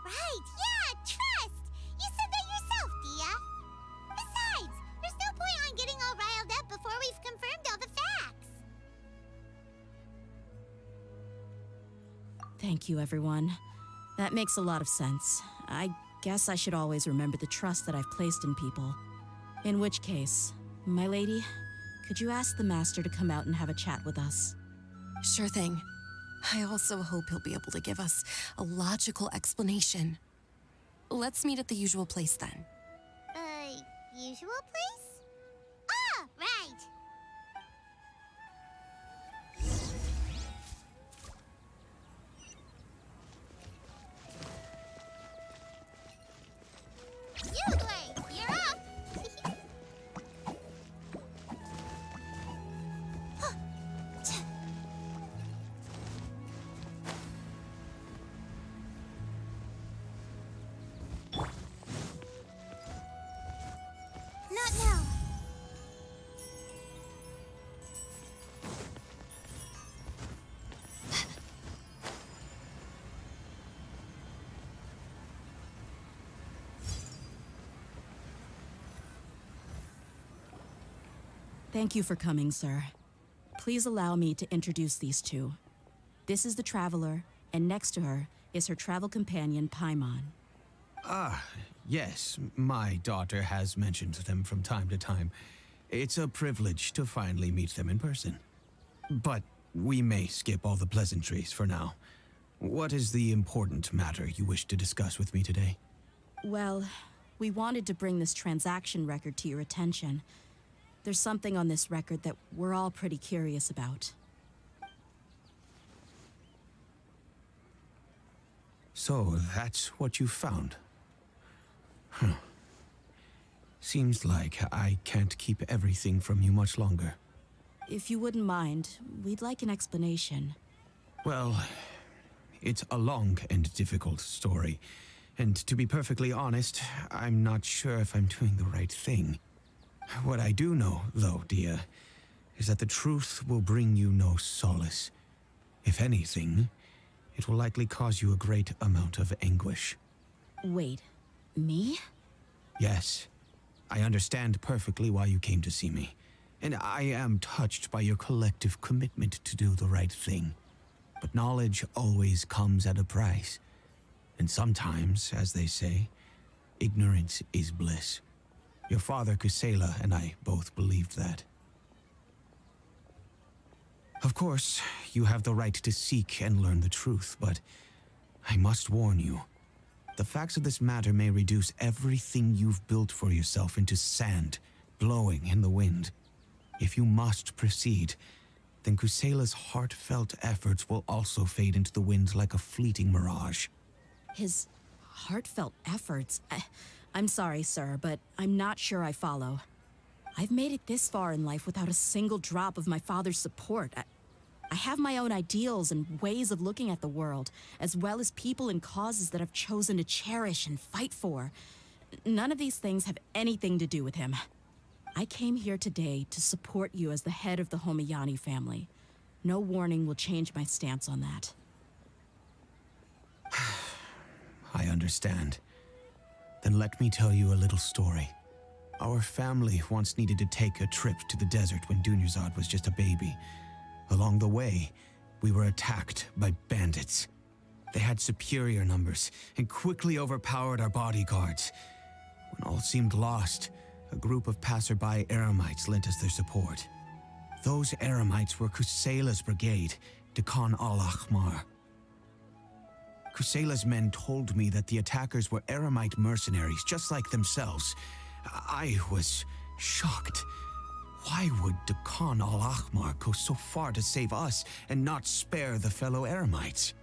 Right, yeah, trust! You said that yourself, Dehya. Besides, there's no point on getting all riled up before we've confirmed all the facts. Thank you, everyone. That makes a lot of sense. I guess I should always remember the trust that I've placed in people. In which case, my lady, could you ask the Master to come out and have a chat with us? Sure thing. I also hope he'll be able to give us a logical explanation. Let's meet at the usual place then. Usual place? Ah, right! Yudway, you're up! Thank you for coming, sir. Please allow me to introduce these two. This is the Traveler, and next to her is her travel companion, Paimon. Yes, my daughter has mentioned them from time to time. It's a privilege to finally meet them in person. But we may skip all the pleasantries for now. What is the important matter you wish to discuss with me today? Well, we wanted to bring this transaction record to your attention. There's something on this record that we're all pretty curious about. So, that's what you found? Seems like I can't keep everything from you much longer. If you wouldn't mind, we'd like an explanation. Well, it's a long and difficult story. And to be perfectly honest, I'm not sure if I'm doing the right thing. What I do know, though, Dehya, is that the truth will bring you no solace. If anything, it will likely cause you a great amount of anguish. Wait, me? Yes, I understand perfectly why you came to see me. And I am touched by your collective commitment to do the right thing. But knowledge always comes at a price. And sometimes, as they say, ignorance is bliss. Your father, Kusela, and I both believed that. Of course, you have the right to seek and learn the truth, but I must warn you. The facts of this matter may reduce everything you've built for yourself into sand, blowing in the wind. If you must proceed, then Kusela's heartfelt efforts will also fade into the wind like a fleeting mirage. His heartfelt efforts? I'm sorry, sir, but I'm not sure I follow. I've made it this far in life without a single drop of my father's support. I have my own ideals and ways of looking at the world, as well as people and causes that I've chosen to cherish and fight for. None of these things have anything to do with him. I came here today to support you as the head of the Homiyani family. No warning will change my stance on that. I understand. Then let me tell you a little story. Our family once needed to take a trip to the desert when Dunyarzad was just a baby. Along the way, we were attacked by bandits. They had superior numbers and quickly overpowered our bodyguards. When all seemed lost, a group of passerby Eremites lent us their support. Those Eremites were Kusela's brigade, Dekan al-Ahmar. Kusela's men told me that the attackers were Eremite mercenaries, just like themselves. I was shocked. Why would Dekan al-Ahmar go so far to save us and not spare the fellow Eremites?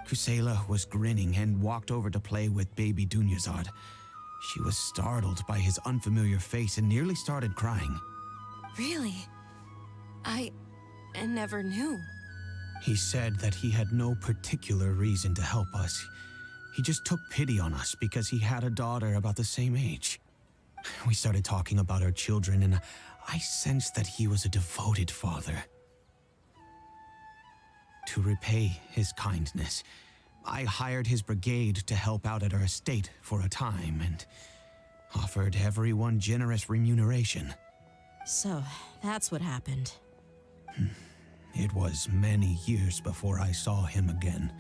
Kusela was grinning and walked over to play with baby Dunyarzad. She was startled by his unfamiliar face and nearly started crying. Really? I never knew. He said that he had no particular reason to help us. He just took pity on us because he had a daughter about the same age. We started talking about our children, and I sensed that he was a devoted father. To repay his kindness, I hired his brigade to help out at our estate for a time and offered everyone generous remuneration. So, that's what happened. It was many years before I saw him again.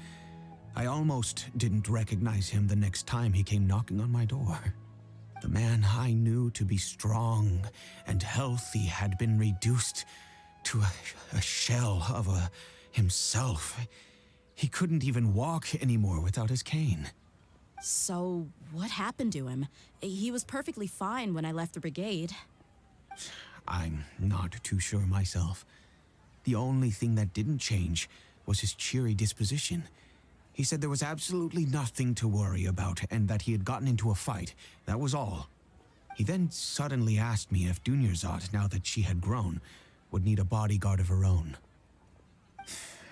I almost didn't recognize him the next time he came knocking on my door. The man I knew to be strong and healthy had been reduced to a shell of himself. He couldn't even walk anymore without his cane. So, what happened to him? He was perfectly fine when I left the brigade. I'm not too sure myself. The only thing that didn't change was his cheery disposition. He said there was absolutely nothing to worry about and that he had gotten into a fight. That was all. He then suddenly asked me if Dunyarzad, now that she had grown, would need a bodyguard of her own.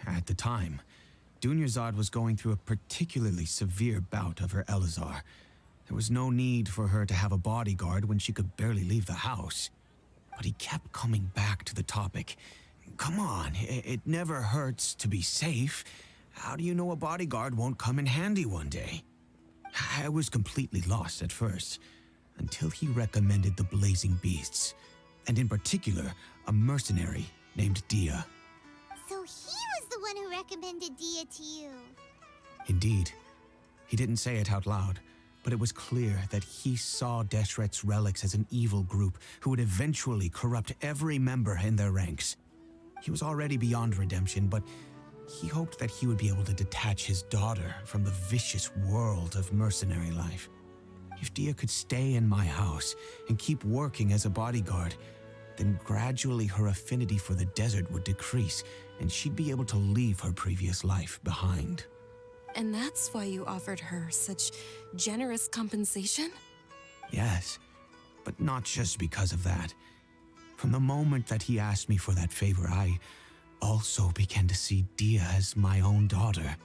At the time, Dunyarzad was going through a particularly severe bout of her Elazar. There was no need for her to have a bodyguard when she could barely leave the house. But he kept coming back to the topic. Come on, it never hurts to be safe. How do you know a bodyguard won't come in handy one day? I was completely lost at first, until he recommended the Blazing Beasts. and in particular, a mercenary named Dehya. So he was the one who recommended Dehya to you. Indeed. He didn't say it out loud, but it was clear that he saw Deshret's relics as an evil group who would eventually corrupt every member in their ranks. He was already beyond redemption, but he hoped that he would be able to detach his daughter from the vicious world of mercenary life. If Dehya could stay in my house and keep working as a bodyguard, then gradually her affinity for the desert would decrease, and she'd be able to leave her previous life behind. And that's why you offered her such generous compensation? Yes, but not just because of that. From the moment that he asked me for that favor, I also began to see Dehya as my own daughter.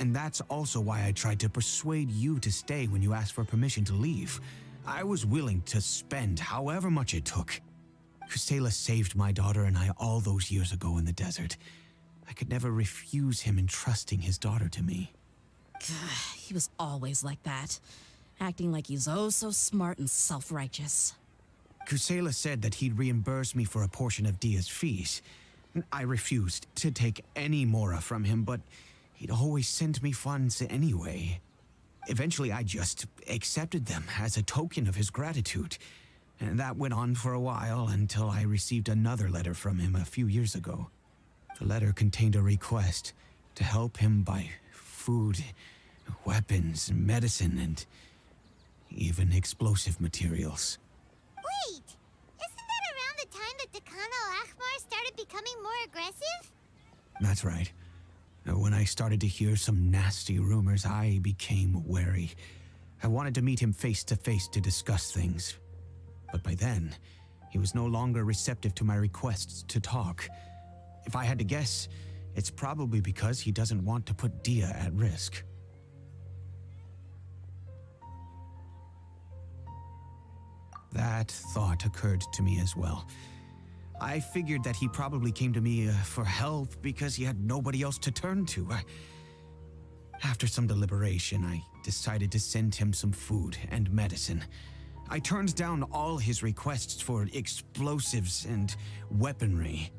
And that's also why I tried to persuade you to stay when you asked for permission to leave. I was willing to spend however much it took. Kusela saved my daughter and I all those years ago in the desert. I could never refuse him entrusting his daughter to me. He was always like that, acting like he's oh so smart and self-righteous. Kusela said that he'd reimburse me for a portion of Dehya's fees. I refused to take any mora from him, but he'd always send me funds anyway. Eventually, I just accepted them as a token of his gratitude. And that went on for a while until I received another letter from him a few years ago. The letter contained a request to help him buy food, weapons, medicine, and even explosive materials. Wait! Isn't that around the time that Dekan al-Ahmar started becoming more aggressive? That's right. When I started to hear some nasty rumors, I became wary. I wanted to meet him face to face to discuss things. But by then, he was no longer receptive to my requests to talk. If I had to guess, it's probably because he doesn't want to put Dehya at risk. That thought occurred to me as well. I figured that he probably came to me for help because he had nobody else to turn to. After some deliberation, I decided to send him some food and medicine. I turned down all his requests for explosives and weaponry.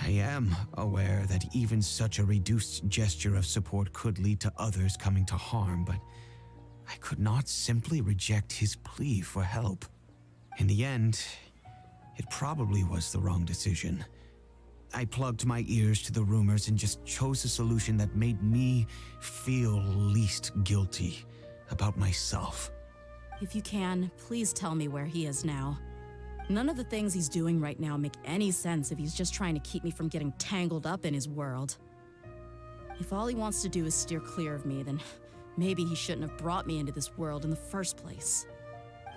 I am aware that even such a reduced gesture of support could lead to others coming to harm, but I could not simply reject his plea for help. In the end, it probably was the wrong decision. I plugged my ears to the rumors and just chose a solution that made me feel least guilty about myself. If you can, please tell me where he is now. None of the things he's doing right now make any sense if he's just trying to keep me from getting tangled up in his world. If all he wants to do is steer clear of me, then maybe he shouldn't have brought me into this world in the first place.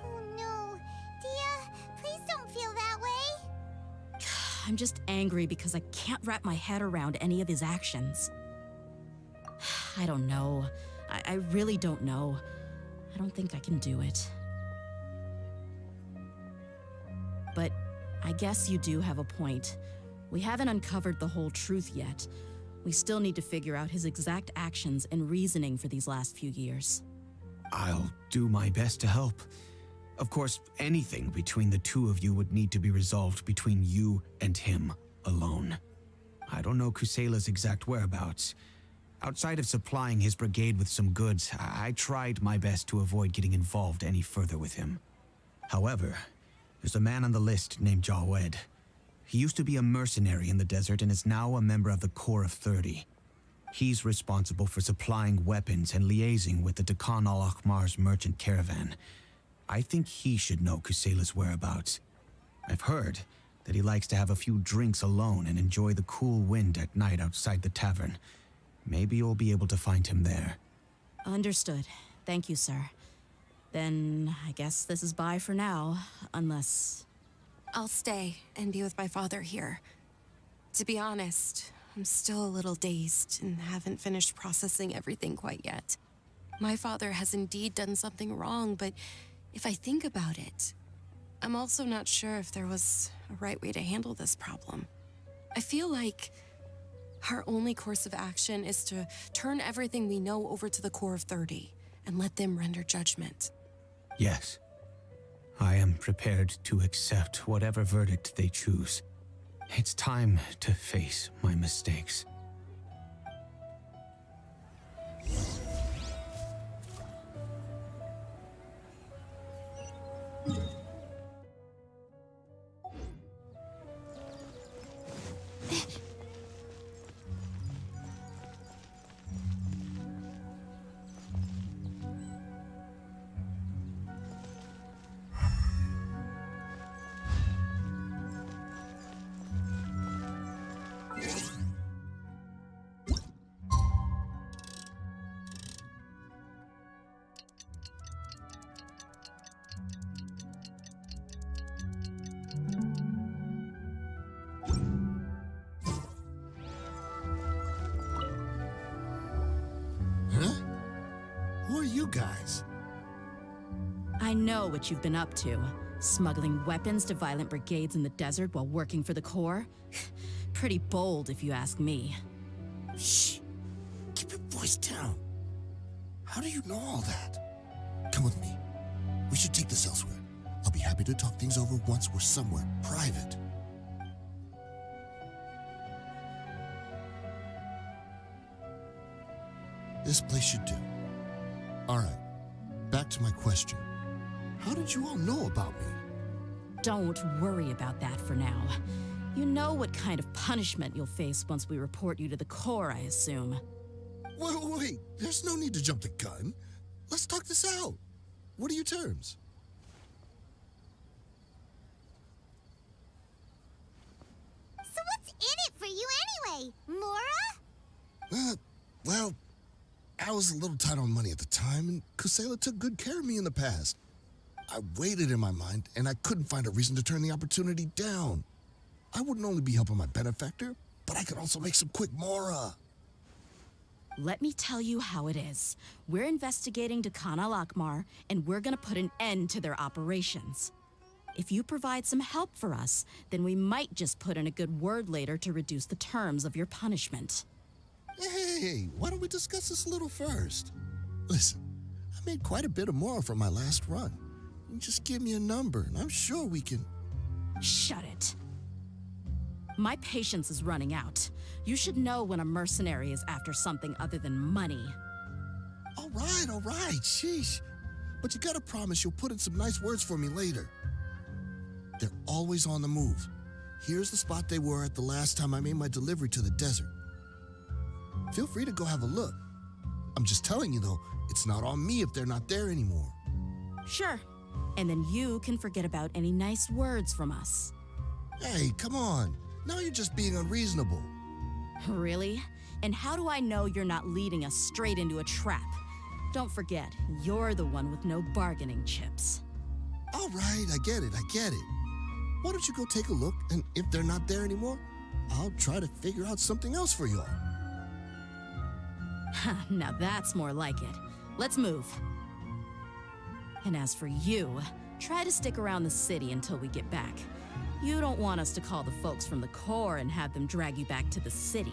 Oh no. Dehya, please don't feel that way. I'm just angry because I can't wrap my head around any of his actions. I don't know. I really don't know. I don't think I can do it. But I guess you do have a point. We haven't uncovered the whole truth yet. We still need to figure out his exact actions and reasoning for these last few years. I'll do my best to help. Of course, anything between the two of you would need to be resolved between you and him alone. I don't know Kusela's exact whereabouts. Outside of supplying his brigade with some goods, I tried my best to avoid getting involved any further with him. However, there's a man on the list named Jawed. He used to be a mercenary in the desert and is now a member of the Corps of 30. He's responsible for supplying weapons and liaising with the Dekan al-Ahmar's merchant caravan. I think he should know Kusela's whereabouts. I've heard that he likes to have a few drinks alone and enjoy the cool wind at night outside the tavern. Maybe you'll be able to find him there. Understood. Thank you, sir. Then I guess this is bye for now, unless... I'll stay and be with my father here. To be honest, I'm still a little dazed and haven't finished processing everything quite yet. My father has indeed done something wrong, but if I think about it, I'm also not sure if there was a right way to handle this problem. I feel like our only course of action is to turn everything we know over to the Corps of 30 and let them render judgment. Yes. I am prepared to accept whatever verdict they choose. It's time to face my mistakes. Who are you guys? I know what you've been up to. Smuggling weapons to violent brigades in the desert while working for the Corps? Pretty bold, if you ask me. Shh. Keep your voice down. How do you know all that? Come with me. We should take this elsewhere. I'll be happy to talk things over once we're somewhere private. This place should do. All right, back to my question. How did you all know about me? Don't worry about that for now. You know what kind of punishment you'll face once we report you to the Corps, I assume. Wait, there's no need to jump the gun. Let's talk this out. What are your terms? So what's in it for you anyway, Mora? Well, I was a little tight on money at the time, and Kusela took good care of me in the past. I weighed it in my mind, and I couldn't find a reason to turn the opportunity down. I wouldn't only be helping my benefactor, but I could also make some quick Mora. Let me tell you how it is. We're investigating Dekhan al-Akmar, and we're gonna put an end to their operations. If you provide some help for us, then we might just put in a good word later to reduce the terms of your punishment. Hey, why don't we discuss this a little first? Listen, I made quite a bit of Mora from my last run. You just give me a number, and I'm sure we can... Shut it. My patience is running out. You should know when a mercenary is after something other than money. All right, sheesh. But you gotta promise you'll put in some nice words for me later. They're always on the move. Here's the spot they were at the last time I made my delivery to the desert. Feel free to go have a look. I'm just telling you though, it's not on me if they're not there anymore. Sure. And then you can forget about any nice words from us. Hey, come on. Now you're just being unreasonable. Really? And how do I know you're not leading us straight into a trap? Don't forget, you're the one with no bargaining chips. All right, I get it. Why don't you go take a look, and if they're not there anymore, I'll try to figure out something else for y'all. Now that's more like it. Let's move. And as for you, try to stick around the city until we get back. You don't want us to call the folks from the Corps and have them drag you back to the city.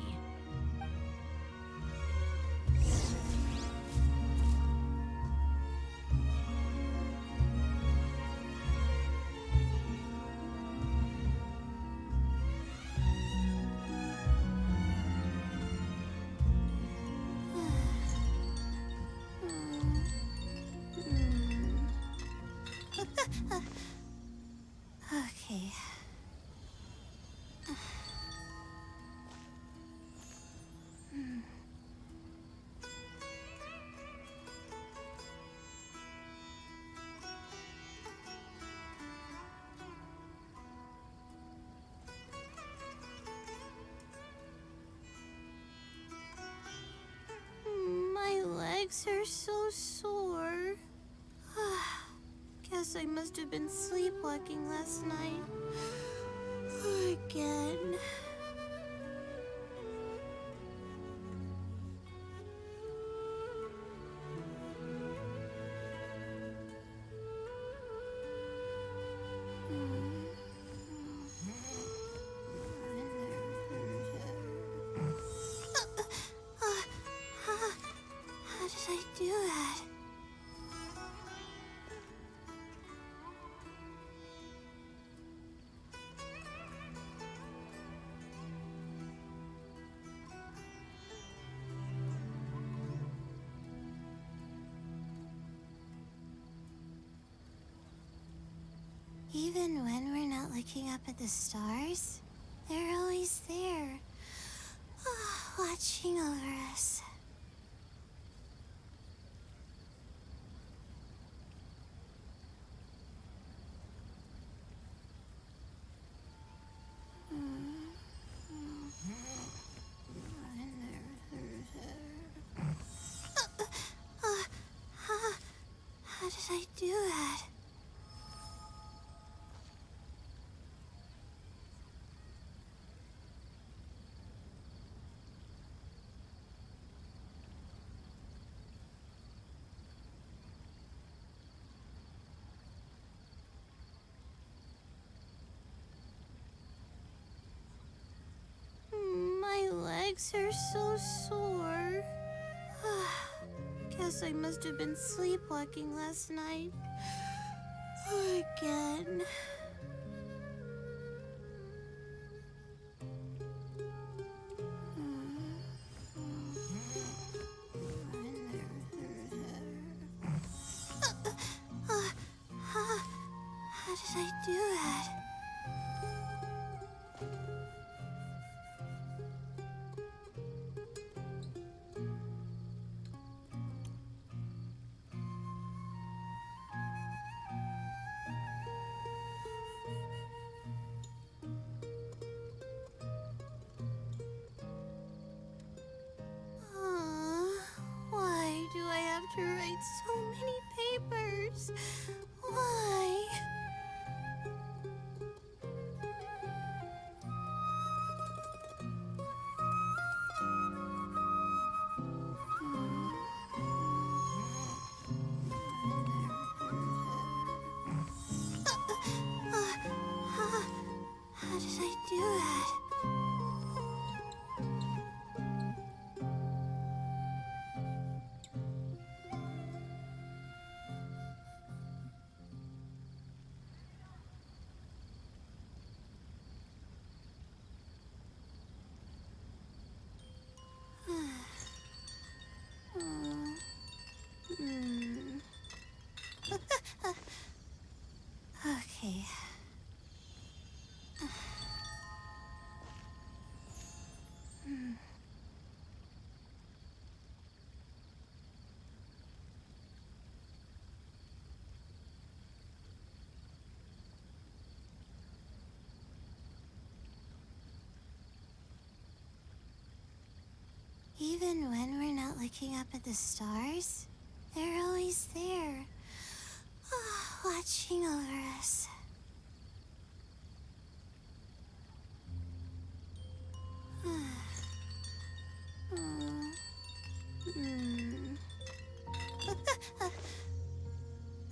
Okay. My legs are so sore. Guess I must have been sleepwalking last night. Again. How did I do that? Even when we're not looking up at the stars, they're always there, watching over us. How did I do that? My legs are so sore. Guess I must have been sleepwalking last night. Again. How did I do that? Why do I have to write so many papers? Why? How did I do that? Okay. Even when we're not looking up at the stars, they're always there, watching over us.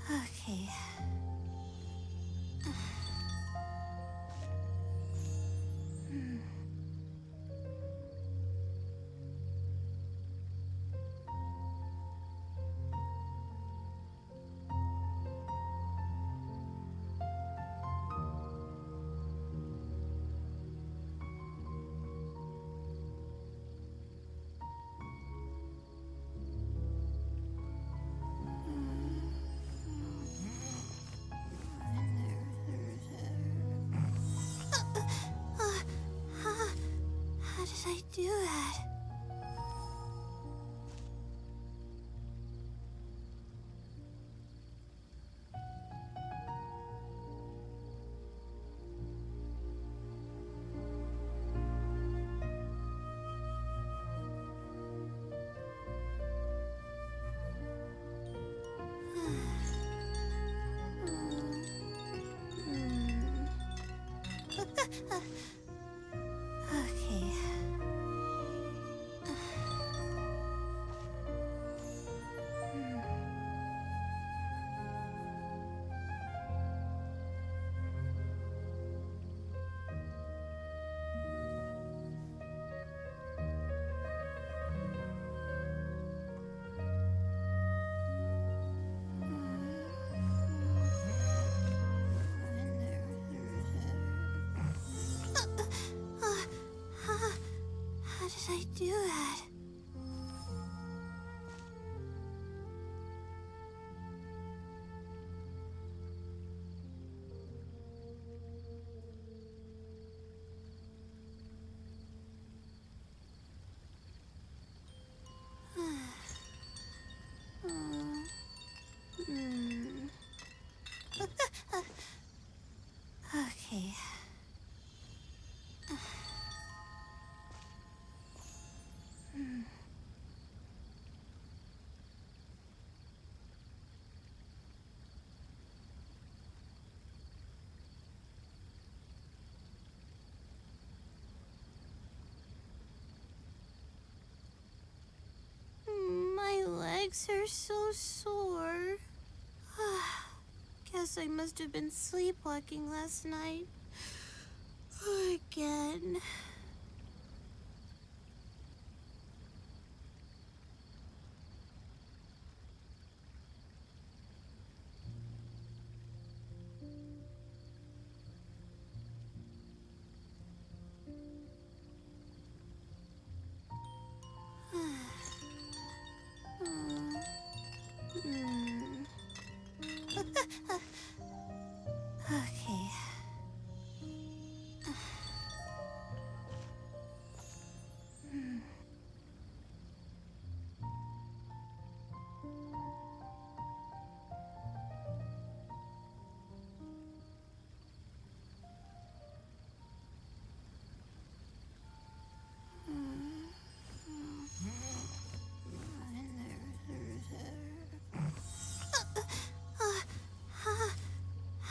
Okay. How did I do that? Okay. How did I do that? legs are so sore. Guess I must have been sleepwalking last night. Again. Okay.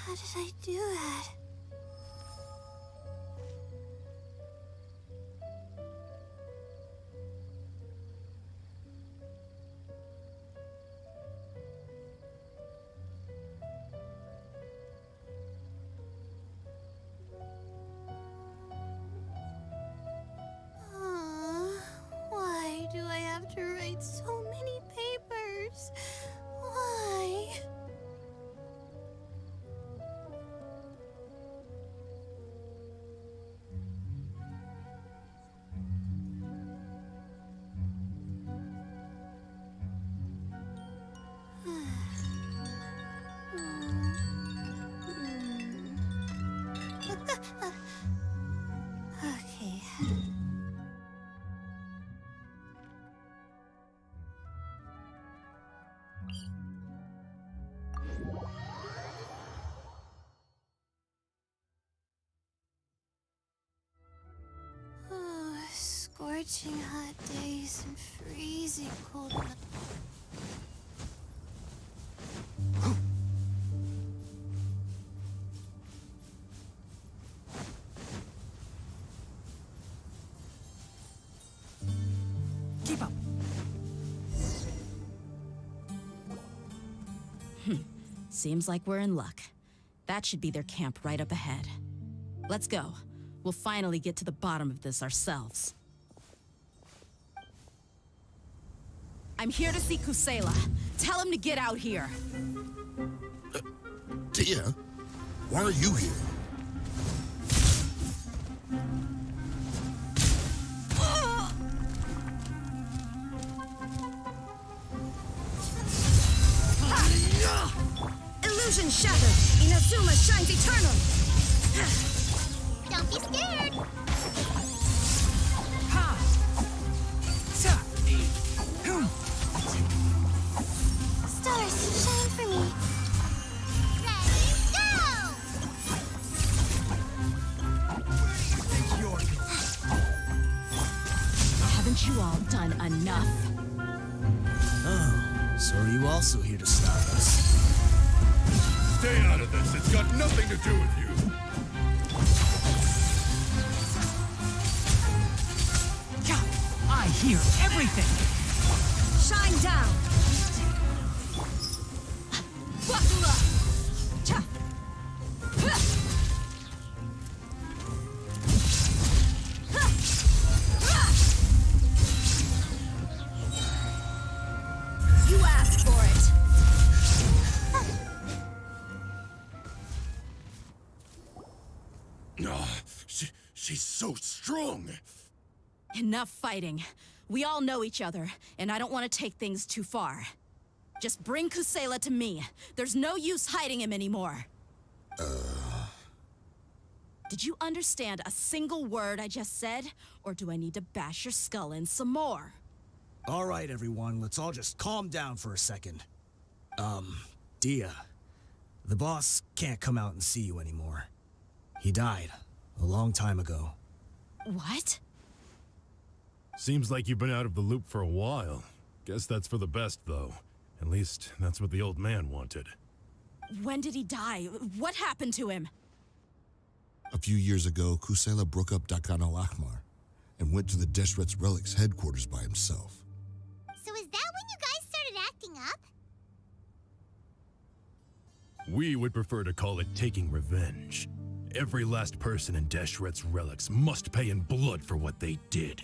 How did I do that? Why do I have to write so many papers? Why? Okay. Scorching hot days and freezing cold nights. Keep up. Seems like we're in luck. That should be their camp right up ahead. Let's go. We'll finally get to the bottom of this ourselves. I'm here to see Kusela. Tell him to get out here. Dehya, why are you here? Illusion shattered. Inazuma shines eternal. Don't be scared. Ha! Sa! Stars, shine for me. Ready, go! Haven't you all done enough? Oh, so are you also here to stop us? Stay out of this. It's got nothing to do with you. I hear everything. Shine down. Wakula. Cha. You asked for it. She's so strong. Enough fighting. We all know each other, and I don't want to take things too far. Just bring Kusela to me. There's no use hiding him anymore. Did you understand a single word I just said? Or do I need to bash your skull in some more? All right, everyone, let's all just calm down for a second. Dehya, the boss can't come out and see you anymore. He died a long time ago. What? Seems like you've been out of the loop for a while. Guess that's for the best, though. At least, that's what the old man wanted. When did he die? What happened to him? A few years ago, Kusela broke up Dakan al-Ahmar and went to the Deshret's Relics headquarters by himself. So is that when you guys started acting We would prefer to call it taking revenge. Every last person in Deshret's relics must pay in blood for what they did.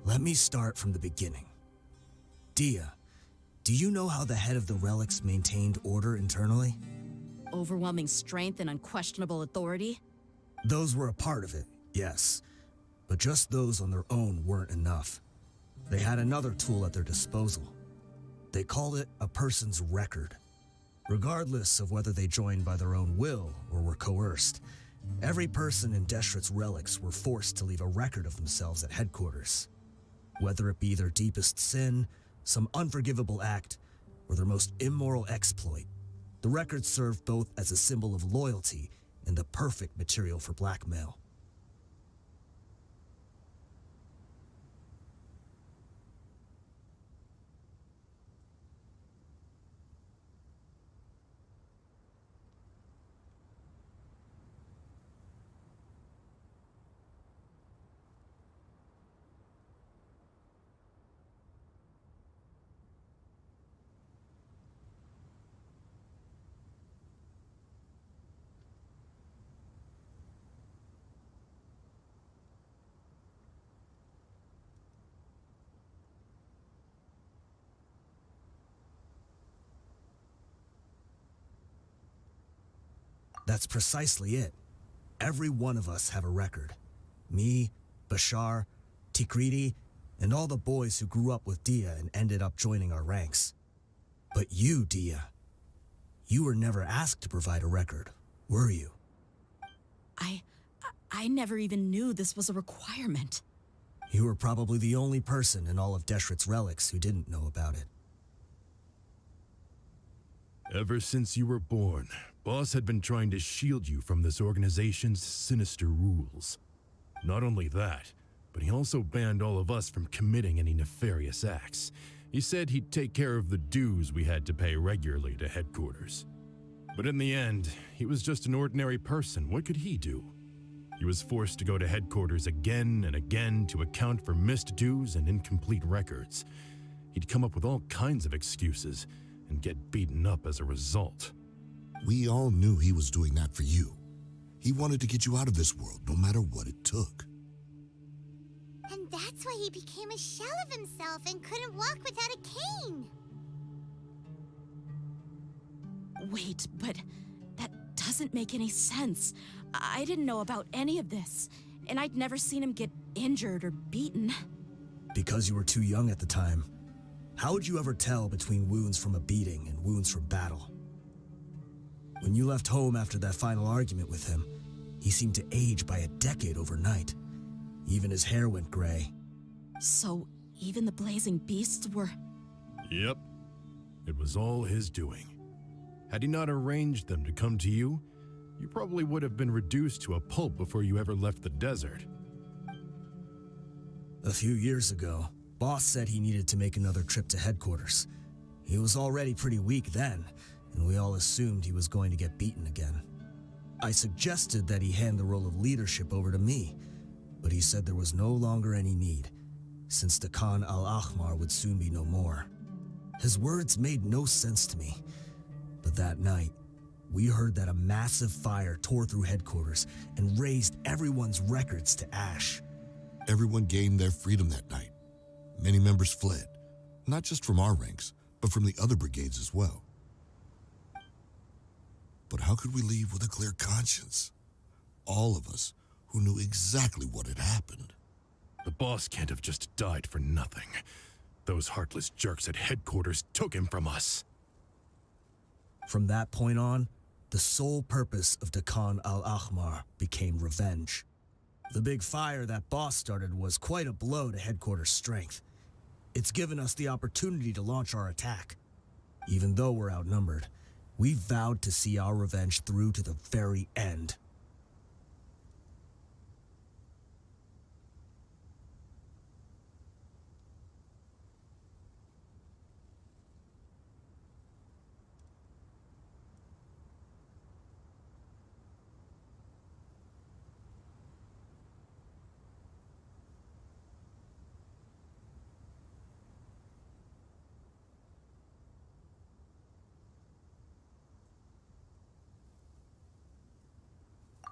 Let me start from the beginning. Dehya, do you know how the head of the relics maintained order internally? Overwhelming strength and unquestionable authority? Those were a part of it, yes. But just those on their own weren't enough. They had another tool at their disposal. They called it a person's record. Regardless of whether they joined by their own will or were coerced, every person in Deshret's relics were forced to leave a record of themselves at headquarters. Whether it be their deepest sin, some unforgivable act, or their most immoral exploit, the record served both as a symbol of loyalty and the perfect material for blackmail. That's precisely it. Every one of us have a record. Me, Bashar, Tikriti, and all the boys who grew up with Dehya and ended up joining our ranks. But you, Dehya, you were never asked to provide a record, were you? I never even knew this was a requirement. You were probably the only person in all of Deshret's relics who didn't know about it. Ever since you were born, Boss had been trying to shield you from this organization's sinister rules. Not only that, but he also banned all of us from committing any nefarious acts. He said he'd take care of the dues we had to pay regularly to headquarters. But in the end, he was just an ordinary person. What could he do? He was forced to go to headquarters again and again to account for missed dues and incomplete records. He'd come up with all kinds of excuses and get beaten up as a result. We all knew he was doing that for you. He wanted to get you out of this world, no matter what it took. And that's why he became a shell of himself and couldn't walk without a cane. Wait, but that doesn't make any sense. I didn't know about any of this, and I'd never seen him get injured or beaten. Because you were too young at the time. How would you ever tell between wounds from a beating and wounds from battle? When you left home after that final argument with him, he seemed to age by a decade overnight. Even his hair went gray. So, even the blazing beasts were... Yep. It was all his doing. Had he not arranged them to come to you, you probably would have been reduced to a pulp before you ever left the desert. A few years ago, Boss said he needed to make another trip to headquarters. He was already pretty weak then, and we all assumed he was going to get beaten again. I suggested that he hand the role of leadership over to me, but he said there was no longer any need, since the Khan al-Ahmar would soon be no more. His words made no sense to me, but that night, we heard that a massive fire tore through headquarters and razed everyone's records to ash. Everyone gained their freedom that night. Many members fled, not just from our ranks, but from the other brigades as well. But how could we leave with a clear conscience? All of us who knew exactly what had happened. The boss can't have just died for nothing. Those heartless jerks at headquarters took him from us. From that point on, the sole purpose of the Khan al-Ahmar became revenge. The big fire that Boss started was quite a blow to headquarters strength. It's given us the opportunity to launch our attack. Even though we're outnumbered, we vowed to see our revenge through to the very end.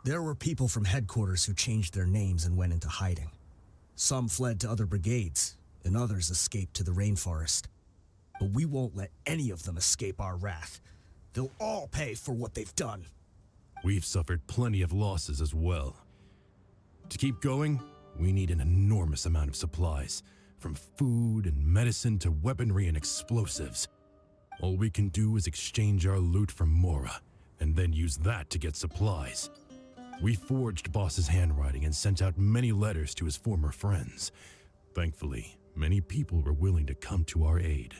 There were people from headquarters who changed their names and went into hiding. Some fled to other brigades, and others escaped to the rainforest. But we won't let any of them escape our wrath. They'll all pay for what they've done. We've suffered plenty of losses as well. To keep going, we need an enormous amount of supplies, from food and medicine to weaponry and explosives. All we can do is exchange our loot from Mora, and then use that to get supplies. We forged Boss's handwriting and sent out many letters to his former friends. Thankfully, many people were willing to come to our aid.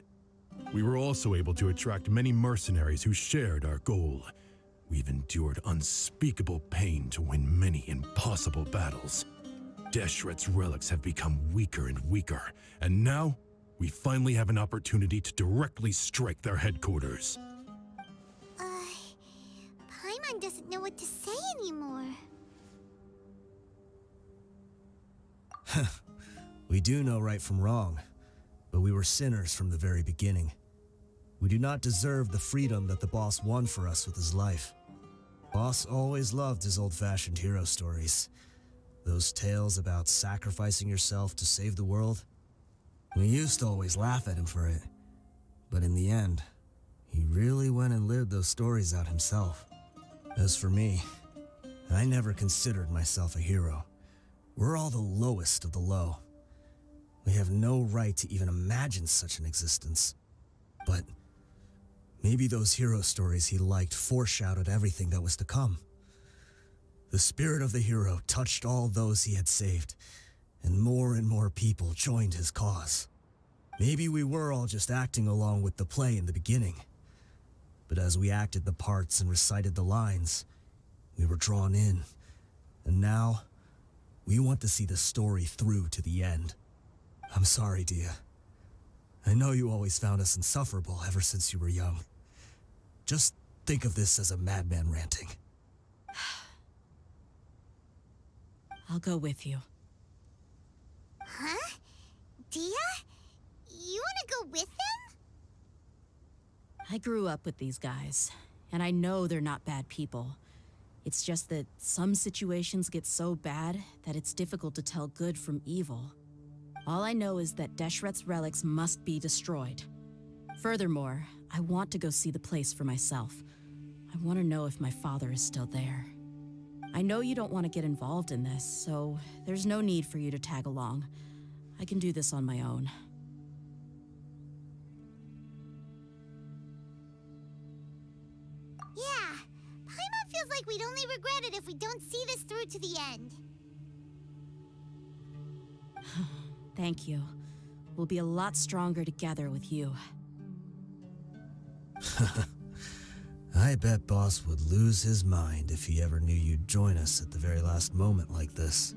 We were also able to attract many mercenaries who shared our goal. We've endured unspeakable pain to win many impossible battles. Deshret's relics have become weaker and weaker, and now we finally have an opportunity to directly strike their headquarters. Paimon doesn't know what to say anymore. We do know right from wrong, but we were sinners from the very beginning. We do not deserve the freedom that the boss won for us with his life. Boss always loved his old-fashioned hero stories. Those tales about sacrificing yourself to save the world. We used to always laugh at him for it, but in the end, he really went and lived those stories out himself. As for me, I never considered myself a hero. We're all the lowest of the low. We have no right to even imagine such an existence. But maybe those hero stories he liked foreshadowed everything that was to come. The spirit of the hero touched all those he had saved, and more people joined his cause. Maybe we were all just acting along with the play in the beginning. But as we acted the parts and recited the lines, we were drawn in. And now, we want to see the story through to the end. I'm sorry, Dehya. I know you always found us insufferable ever since you were young. Just think of this as a madman ranting. I'll go with you. Huh? Dehya? You want to go with them? I grew up with these guys, and I know they're not bad people. It's just that some situations get so bad that it's difficult to tell good from evil. All I know is that Deshret's relics must be destroyed. Furthermore, I want to go see the place for myself. I want to know if my father is still there. I know you don't want to get involved in this, so there's no need for you to tag along. I can do this on my own. Yeah, Paimon feels like we'd only regret it if we don't see this through to the end. Thank you. We'll be a lot stronger together with you. I bet Boss would lose his mind if he ever knew you'd join us at the very last moment like this.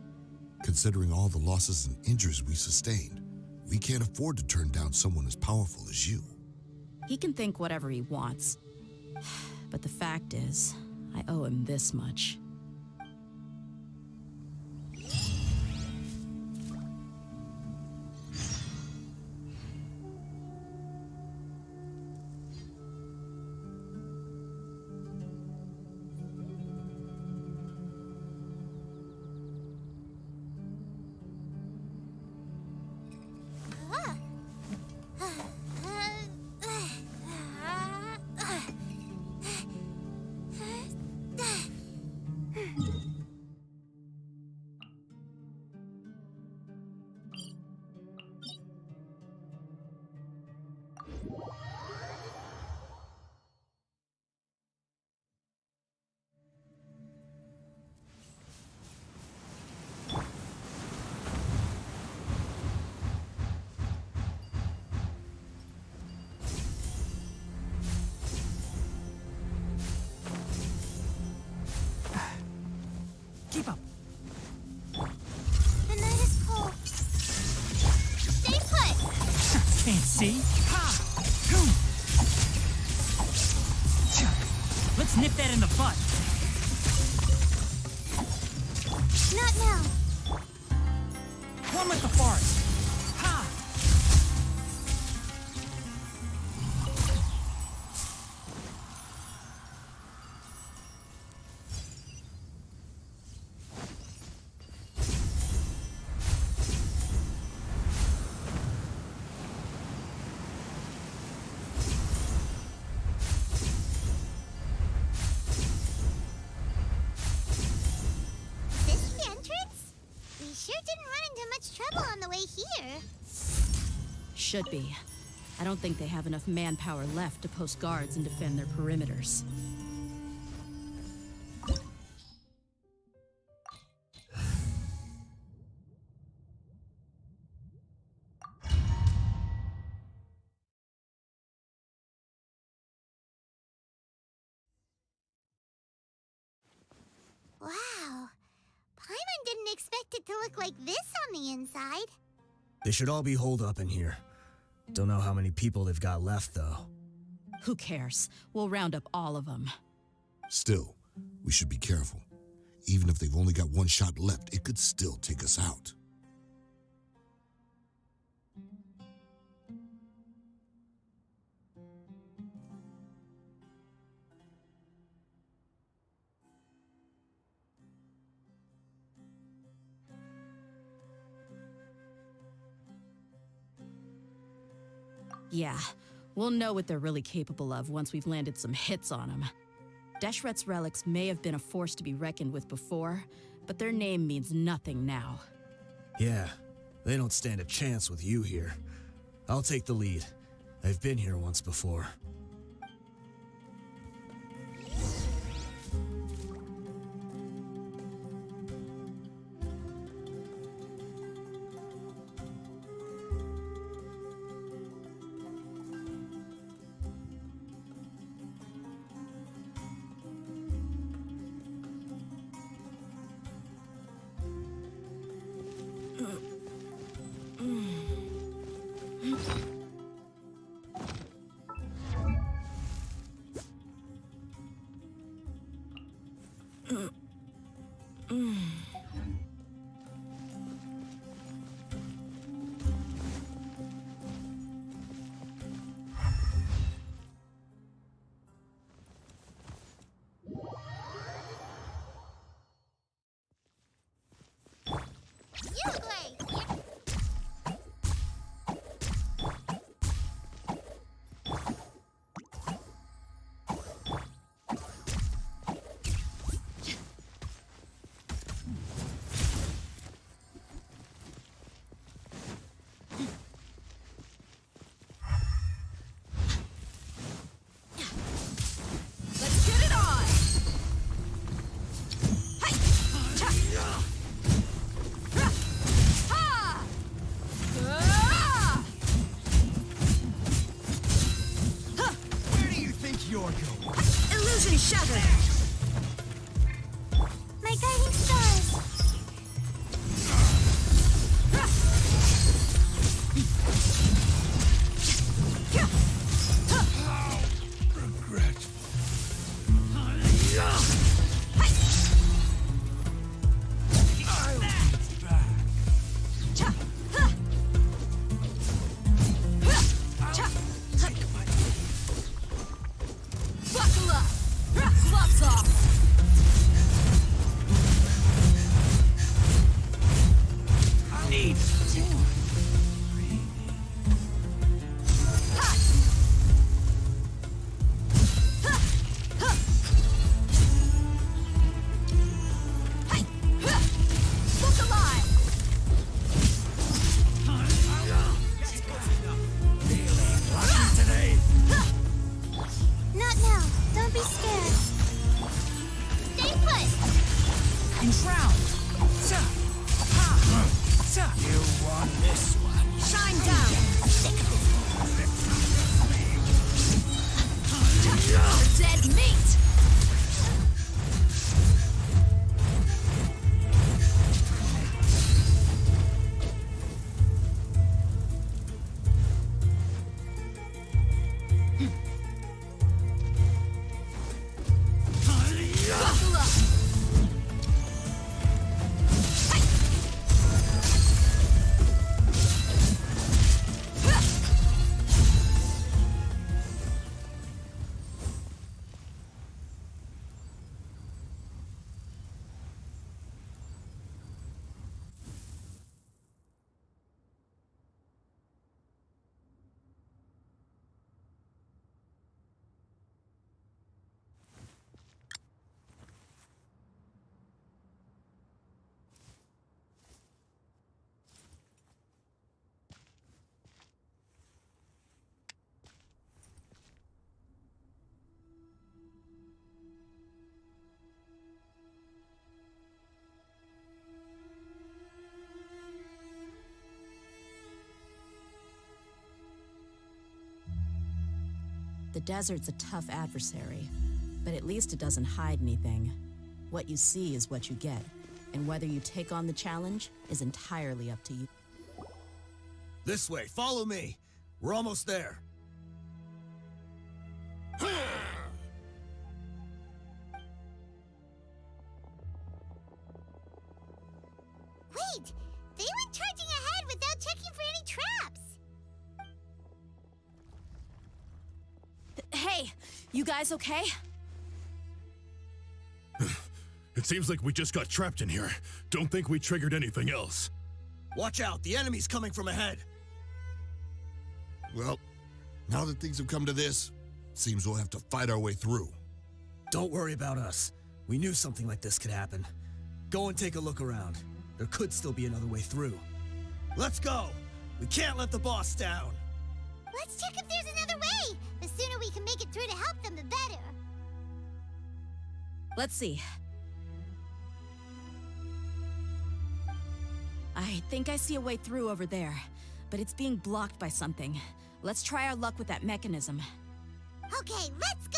Considering all the losses and injuries we sustained, we can't afford to turn down someone as powerful as you. He can think whatever he wants. But the fact is, I owe him this much. can't see. Ha! Hoo! Let's nip that in the bud. Not now. One with the forest. Ha! This the entrance? We sure didn't run into much trouble on the way here. Should be. I don't think they have enough manpower left to post guards and defend their perimeters. Wow. Paimon didn't expect it to look like this on the inside. They should all be holed up in here. Don't know how many people they've got left, though. Who cares? We'll round up all of them. Still, we should be careful. Even if they've only got one shot left, it could still take us out. Yeah, we'll know what they're really capable of once we've landed some hits on them. Deshret's relics may have been a force to be reckoned with before, but their name means nothing now. Yeah, they don't stand a chance with you here. I'll take the lead. I've been here once before. You play! Let's get it on! Hi! Cha! Ra! Ha! Ah! Huh! Where do you think you're going? Illusion shattered! My guiding stars! Ra! Yeah! Huh! Regret. Cha! Ha! Ha! Cha! Buckle up! Ra! Gloves off! Need Ha! Ha! Ha! Hi! Ha! Look alive! today. Not now. Don't be scared. Stay put! Enshroud! Ta! Ha! Ta! You want this The desert's a tough adversary, but at least it doesn't hide anything. What you see is what you get, and whether you take on the challenge is entirely up to you. This way, follow me. We're almost there. Wait! They went charging ahead without checking for any traps! Hey, you guys okay? It seems like we just got trapped in here. Don't think we triggered anything else. Watch out, the enemy's coming from ahead. Well, now that things have come to this, seems we'll have to fight our way through. Don't worry about us. We knew something like this could happen. Go and take a look around. There could still be another way through. Let's go! We can't let the boss down! Let's check if there's another way! The sooner we can make it through to help them, the better. Let's see. I think I see a way through over there, but it's being blocked by something. Let's try our luck with that mechanism. Okay, let's go!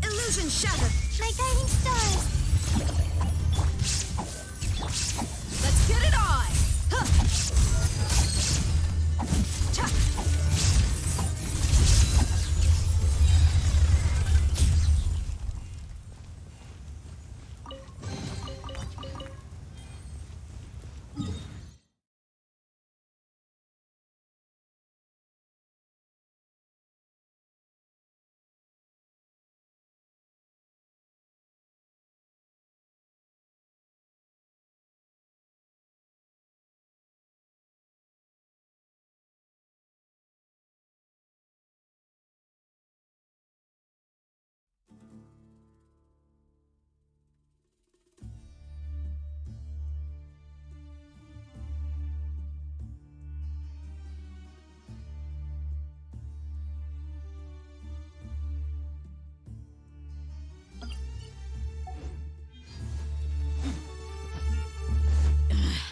Illusion shattered. My guiding stars! Let's get it on. Huh. Cha.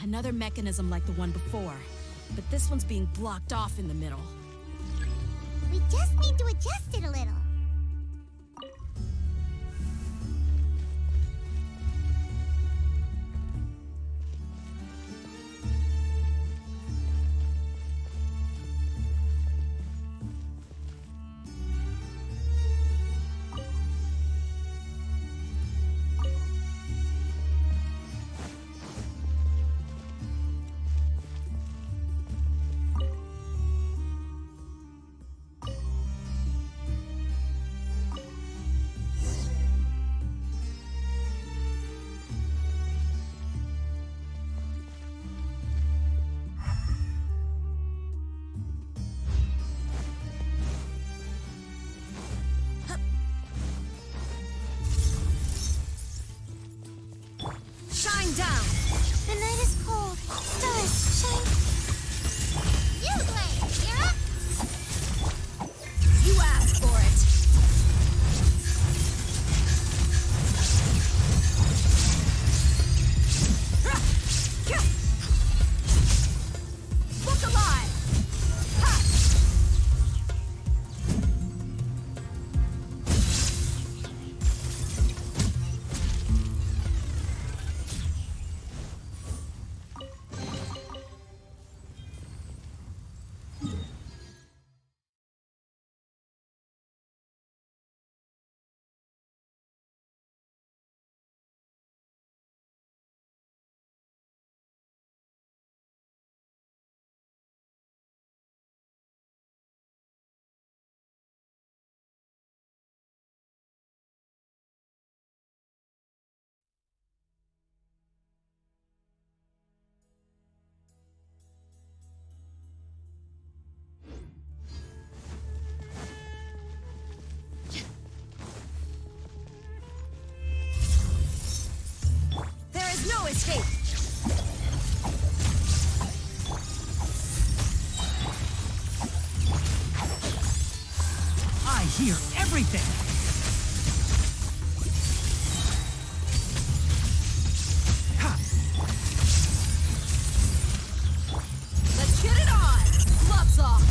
Another mechanism like the one before, but this one's being blocked off in the middle. We just need to adjust it a little. hear everything. Let's get it on! Gloves off!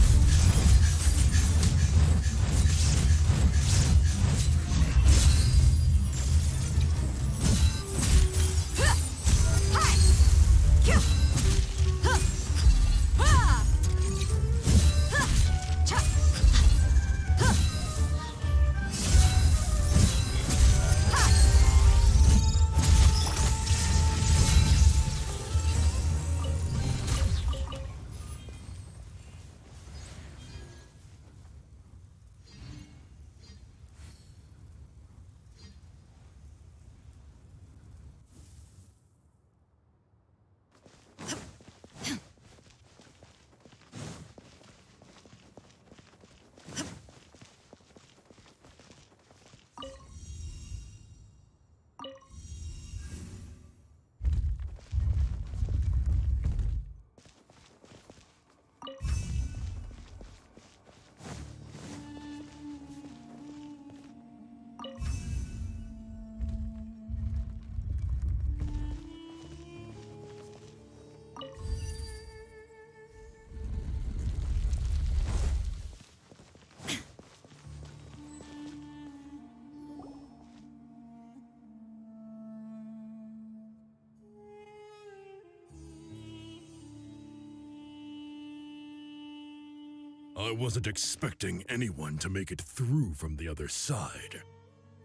I wasn't expecting anyone to make it through from the other side.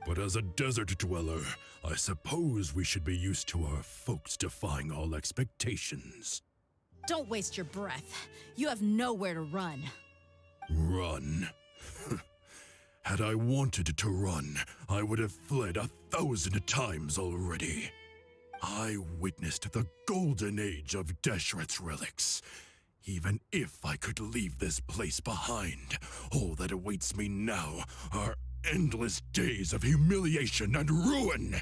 But as a desert dweller, I suppose we should be used to our folks defying all expectations. Don't waste your breath. You have nowhere to run. Run? Had I wanted to run, I would have fled 1,000 times already. I witnessed the golden age of Deshret's relics. Even if I could leave this place behind, all that awaits me now are endless days of humiliation and ruin.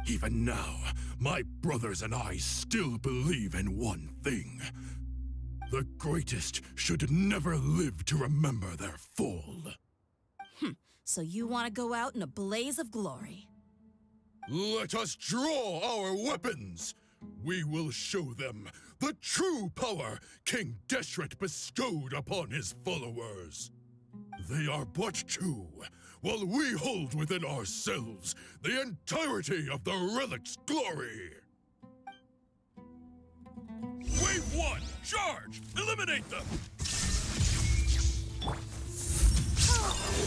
Even now, my brothers and I still believe in one thing. The greatest should never live to remember their fall. So you want to go out in a blaze of glory? Let us draw our weapons! We will show them the true power King Deshret bestowed upon his followers. They are but two, while we hold within ourselves the entirety of the relic's glory. Wave 1, charge! Eliminate them!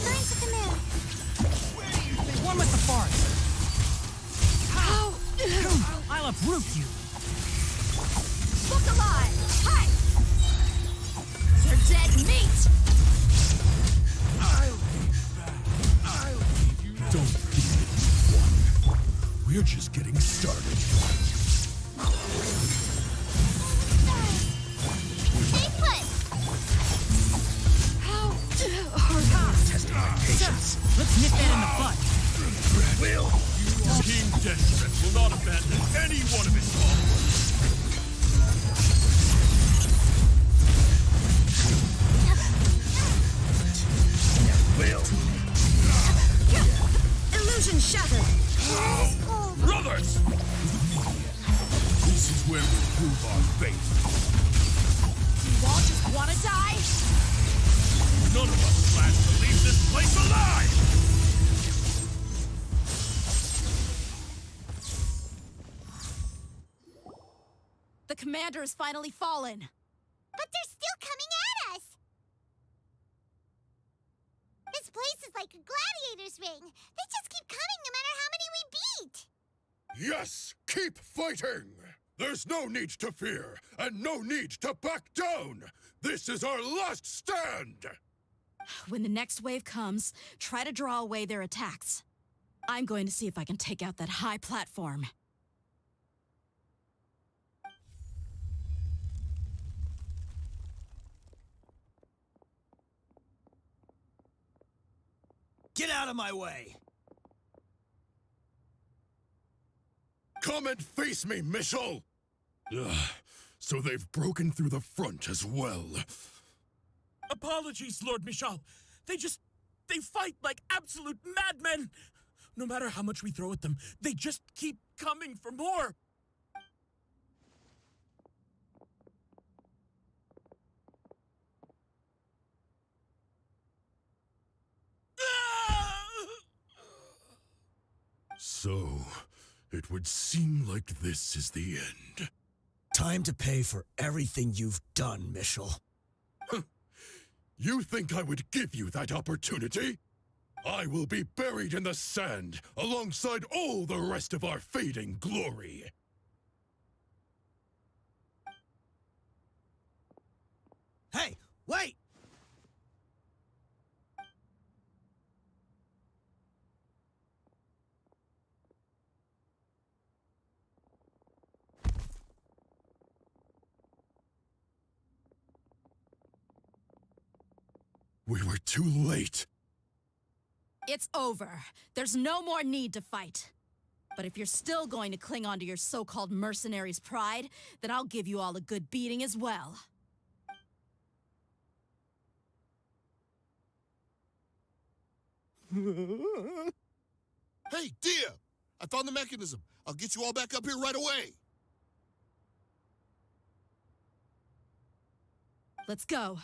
Burn to the moon. One with the forest. I'll uproot you. Look alive! Hi! You're dead meat! Don't be one. We're just getting started. Stay put. Testing my patience. Let's nip that in the bud. Will! King Deshret will not abandon any one of his followers. Will! Illusion shattered! Brothers! This is where we prove our faith. You all just wanna die? None of us plans to leave this place alive! The commander has finally fallen. But they're still coming at us! This place is like a gladiator's ring. They just keep coming no matter how many we beat! Yes, keep fighting! There's no need to fear, and no need to back down! This is our last stand! When the next wave comes, try to draw away their attacks. I'm going to see if I can take out that high platform. Get out of my way! Come and face me, Michel! So they've broken through the front as well. Apologies, Lord Michal. They just They fight like absolute madmen! No matter how much we throw at them, they just keep coming for more! So, it would seem like this is the end. Time to pay for everything you've done, Mitchell. You think I would give you that opportunity? I will be buried in the sand alongside all the rest of our fading glory. Hey, wait! We were too late. It's over. There's no more need to fight. But if you're still going to cling on to your so-called mercenary's pride, then I'll give you all a good beating as well. Hey, Dehya! I found the mechanism. I'll get you all back up here right away. Let's go.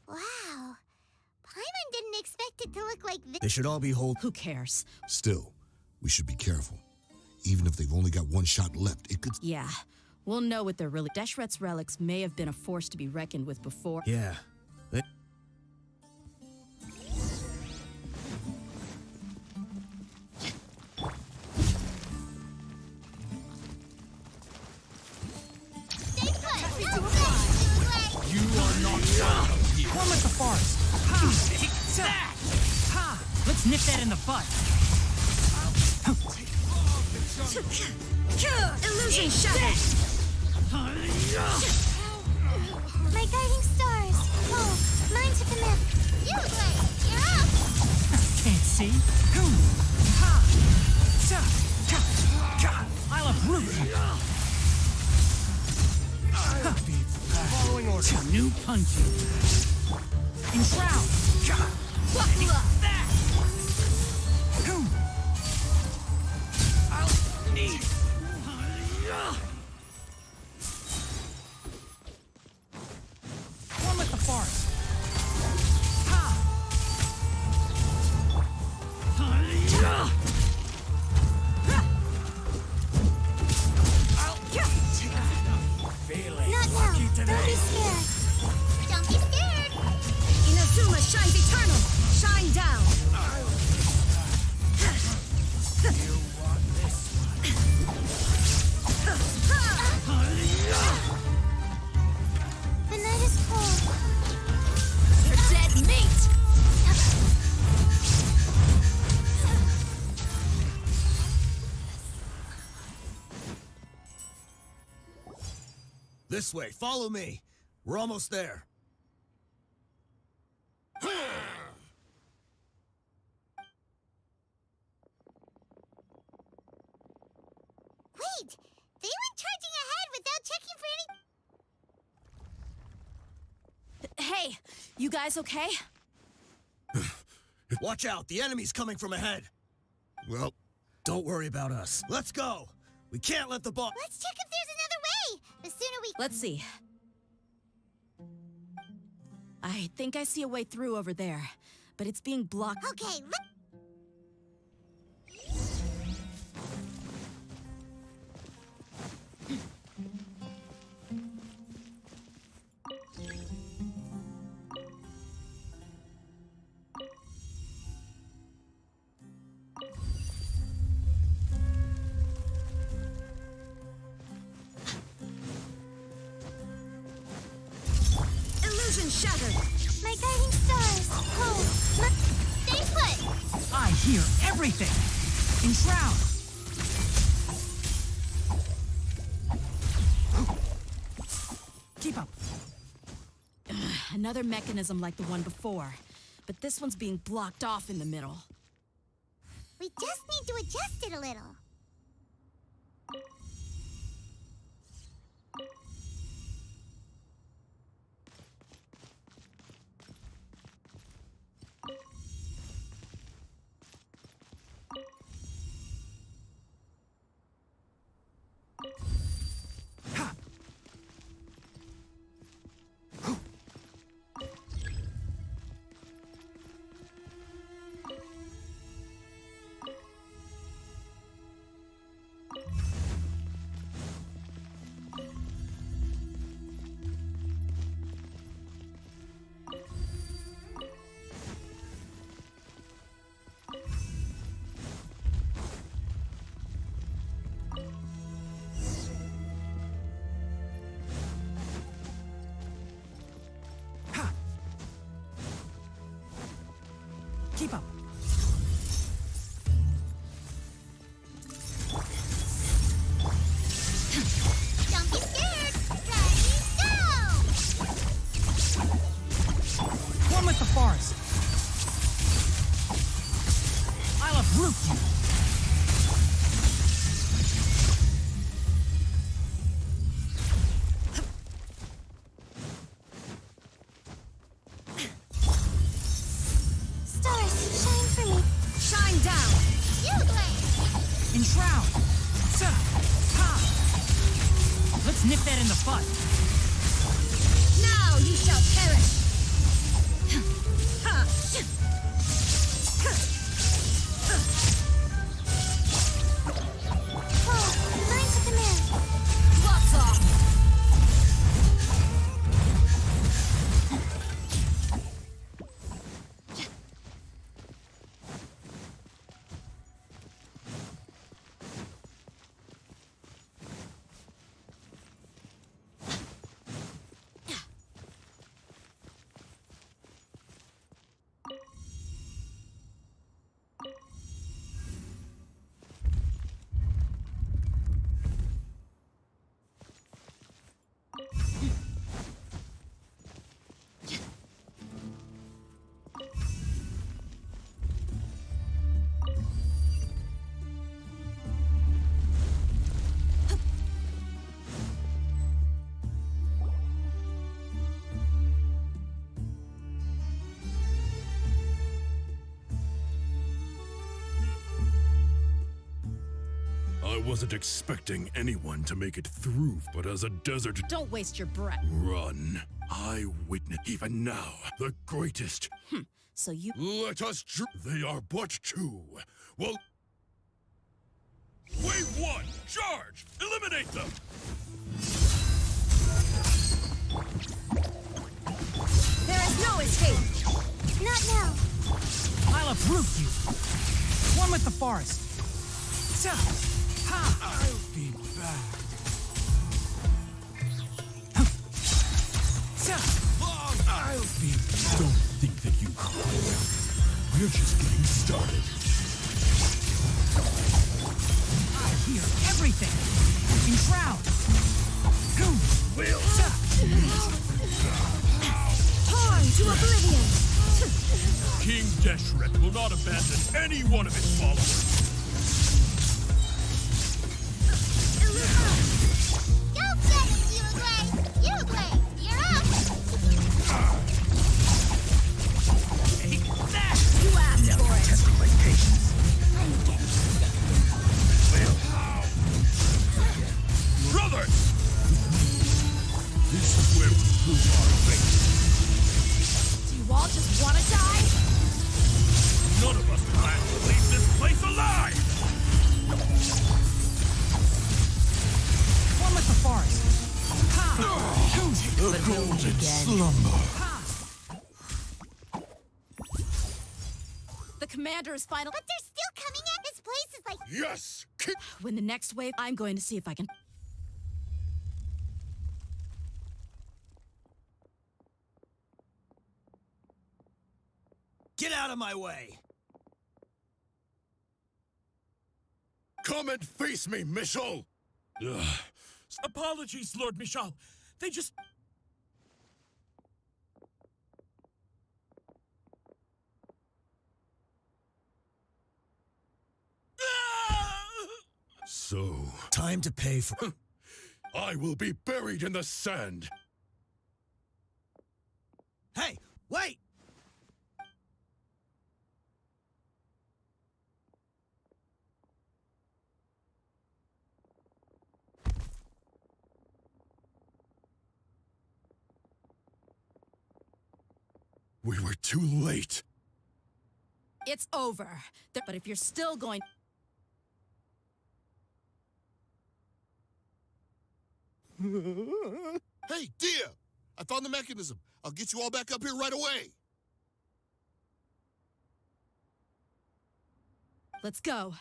Wow. Paimon didn't expect it to look like this. They should all be Who cares? Still, we should be careful. Even if they've only got one shot left, it could... Yeah. We'll know what they're really... Deshret's relics may have been a force to be reckoned with before. Yeah. You are not welcome here. One with the forest. Ha! Let's nip that in the bud. Illusion shattered! My guiding stars. Oh, mine to commit. You, you're up. Can't see. Ha! I love Ruby. Following orders. New punching. Enshroud. Buckle up! I'll need. One with the forest. Ha! Not now. Don't be scared. Don't be scared. Inazuma shines eternal! Shine down! You want this one? This way, follow me. We're almost there. Wait! They went charging ahead without checking for any... Hey, you guys okay? Watch out, the enemy's coming from ahead. Well, don't worry about us. Let's go. We can't let the boss... Let's check if there's another way! The sooner we... Let's see. I think I see a way through over there, but it's being blocked. Okay, Illusion shattered. my guiding stars! Hold! Stay put! I hear everything! Enshroud! Keep up. Another mechanism like the one before, but this one's being blocked off in the middle. We just need to adjust it a little. Keep up. Don't be scared! Ready, go! One with the forest. I'll uproot you. Stars, shine for me. Shine down. You play! Enshroud. Ha! Let's nip that in the bud. Now you shall perish. Ha! Whoa, burn to the moon. Lots off. I wasn't expecting anyone to make it through, but as a desert Don't waste your breath. run, I witness even now the greatest. So you... Let us they are but two. Well, wave one, charge! Eliminate them! There is no escape. Not now. I'll uproot you. One with the forest. Ha! I'll be back. I'll be. Don't think that you quit. We're just getting started. I hear everything. Enshroud. Torn to oblivion! King Deshret will not abandon any one of his followers. Go get it, Uruguay! Uruguay, you're up! You asked for it! Testing my patience. Brothers! This is where we prove our faith. Do you all just want to die? None of us plan to leave this place alive! One with the forest. Ha! The golden slumber. The commander is final. But they're still coming at this place is like... Yes! Keep When the next wave, I'm going to see if I can. Get out of my way! Come and face me, Michel! Apologies, Lord Michel. They just... So, Time to pay for. I will be buried in the sand. Hey, wait! We were too late. It's over. But if you're still going. Hey, Dehya! I found the mechanism. I'll get you all back up here right away. Let's go.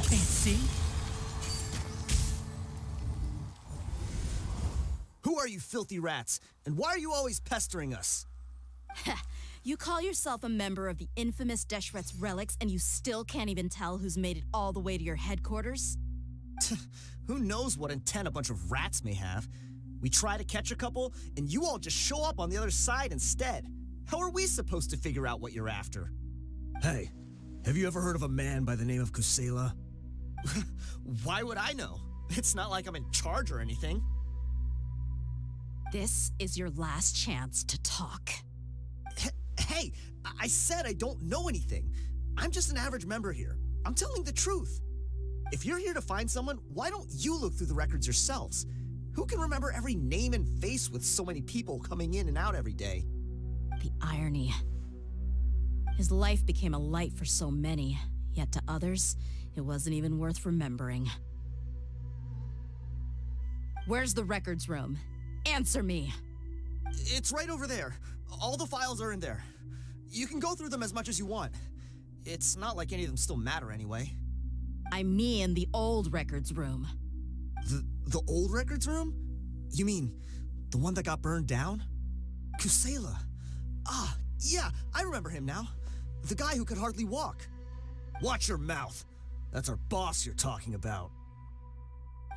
Can't see. Who are you filthy rats? And why are you always pestering us? You call yourself a member of the infamous Deshret's relics, and you still can't even tell who's made it all the way to your headquarters? Who knows what intent a bunch of rats may have? We try to catch a couple, and you all just show up on the other side instead. How are we supposed to figure out what you're after? Hey, have you ever heard of a man by the name of Kusela? Why would I know? It's not like I'm in charge or anything. This is your last chance to talk. Hey, I said I don't know anything. I'm just an average member here. I'm telling the truth. If you're here to find someone, why don't you look through the records yourselves? Who can remember every name and face with so many people coming in and out every day? The irony. His life became a light for so many, yet to others, it wasn't even worth remembering. Where's the records room? Answer me! It's right over there. All the files are in there. You can go through them as much as you want. It's not like any of them still matter anyway. I mean the old records room. The old records room? You mean the one that got burned down? Kusela. Ah, yeah, I remember him now. The guy who could hardly walk. Watch your mouth. That's our boss you're talking about.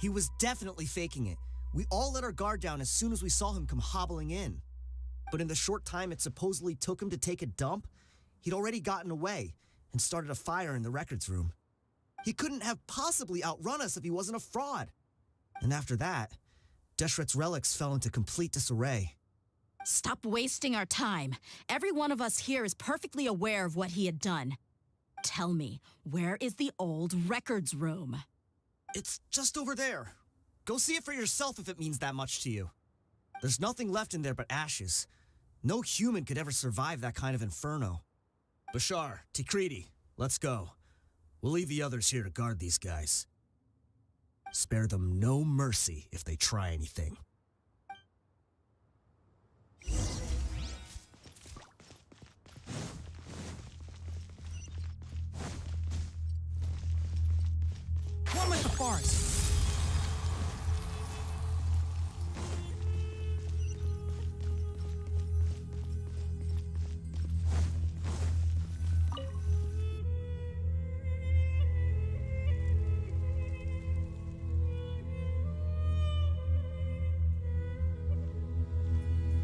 He was definitely faking it. We all let our guard down as soon as we saw him come hobbling in. But in the short time it supposedly took him to take a dump, he'd already gotten away and started a fire in the records room. He couldn't have possibly outrun us if he wasn't a fraud. And after that, Deshret's relics fell into complete disarray. Stop wasting our time. Every one of us here is perfectly aware of what he had done. Tell me, where is the old records room? It's just over there. Go see it for yourself if it means that much to you. There's nothing left in there but ashes. No human could ever survive that kind of inferno. Bashar, Tikriti, let's go. We'll leave the others here to guard these guys. Spare them no mercy if they try anything. ours.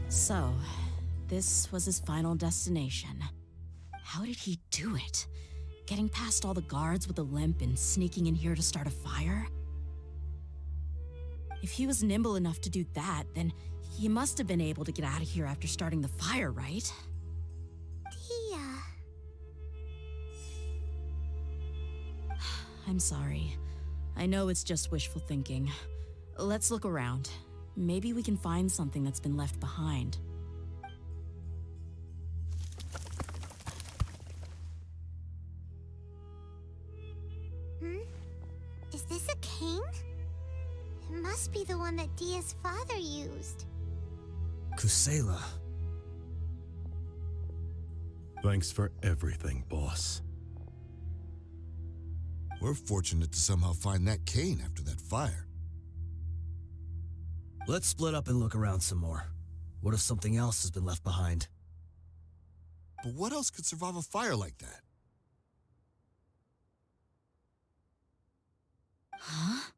So, this was his final destination. How did he do it? Getting past all the guards with a limp and sneaking in here to start a fire? If he was nimble enough to do that, then he must have been able to get out of here after starting the fire, right? Dehya. I'm sorry. I know it's just wishful thinking. Let's look around. Maybe we can find something that's been left behind. Is this a cane? It must be the one that Dehya's father used. Kusela. Thanks for everything, boss. We're fortunate to somehow find that cane after that fire. Let's split up and look around some more. What if something else has been left behind? But what else could survive a fire like that? Huh?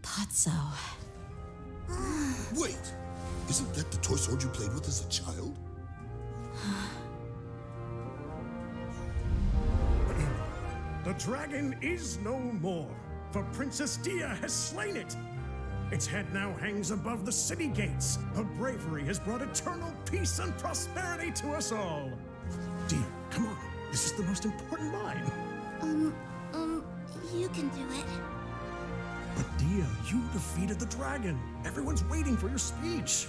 Potso. Wait! Isn't that the toy sword you played with as a child? The dragon is no more, for Princess Dehya has slain it. Its head now hangs above the city gates. Her bravery has brought eternal peace and prosperity to us all. Dehya, come on. This is the most important line. You can do it. But Dehya, you defeated the dragon. Everyone's waiting for your speech.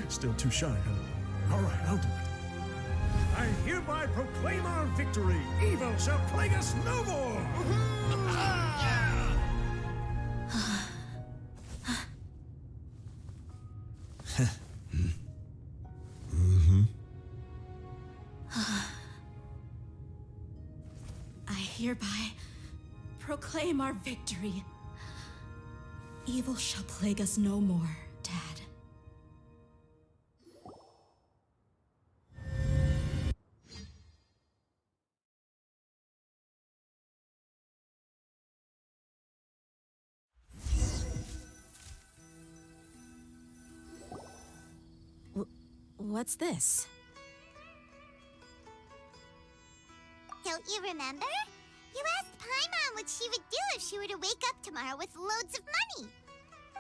Still too shy, huh? All right, I'll do it. I hereby proclaim our victory. Evil shall plague us no more. I hereby proclaim our victory. Evil shall plague us no more, Dad. What's this? Don't you remember? You asked Paimon what she would do if she were to wake up tomorrow with loads of money.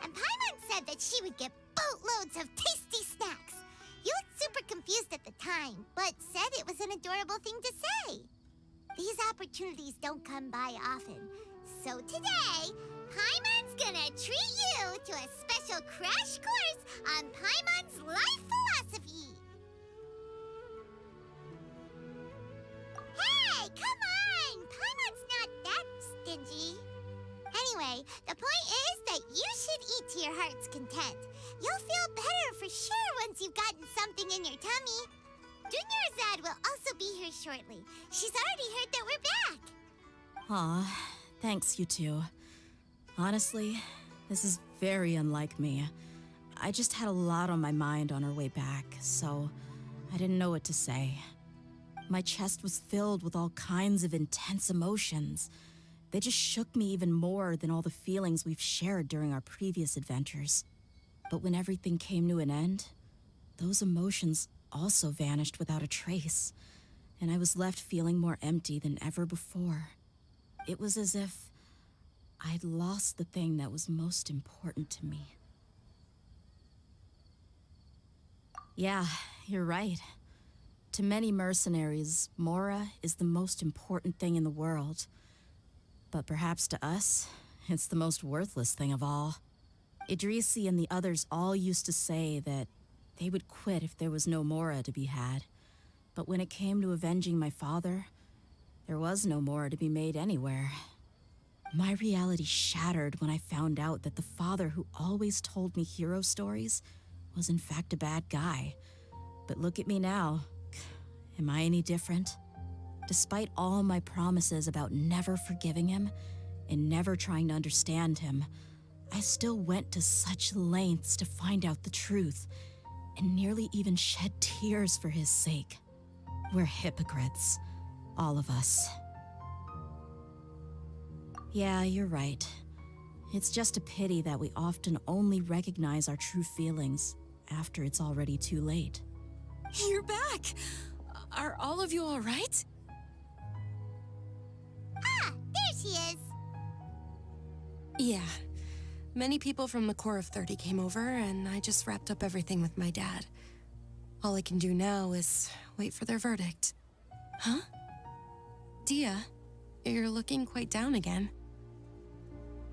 And Paimon said that she would get boatloads of tasty snacks. You looked super confused at the time, but said it was an adorable thing to say. These opportunities don't come by often. So today, Paimon's gonna treat you to a special crash course on Paimon's life philosophy. Hey, come on! Paimon's not that stingy. Anyway, the point is that you should eat to your heart's content. You'll feel better for sure once you've gotten something in your tummy. Junior Azad will also be here shortly. She's already heard that we're back. Aw, thanks, you two. Honestly, this is very unlike me. I just had a lot on my mind on our way back, so I didn't know what to say. My chest was filled with all kinds of intense emotions. They just shook me even more than all the feelings we've shared during our previous adventures. But when everything came to an end, those emotions also vanished without a trace, and I was left feeling more empty than ever before. It was as if I'd lost the thing that was most important to me. Yeah, you're right. To many mercenaries, Mora is the most important thing in the world. But perhaps to us, it's the most worthless thing of all. Idrisi and the others all used to say that they would quit if there was no Mora to be had. But when it came to avenging my father, there was no Mora to be made anywhere. My reality shattered when I found out that the father who always told me hero stories was in fact a bad guy. But look at me now. Am I any different? Despite all my promises about never forgiving him and never trying to understand him, I still went to such lengths to find out the truth and nearly even shed tears for his sake. We're hypocrites, all of us. Yeah, you're right. It's just a pity that we often only recognize our true feelings after it's already too late. You're back! Are all of you all right? Ah, there she is. Yeah. Many people from the Corps of 30 came over, and I just wrapped up everything with my dad. All I can do now is wait for their verdict. Huh? Dehya, you're looking quite down again.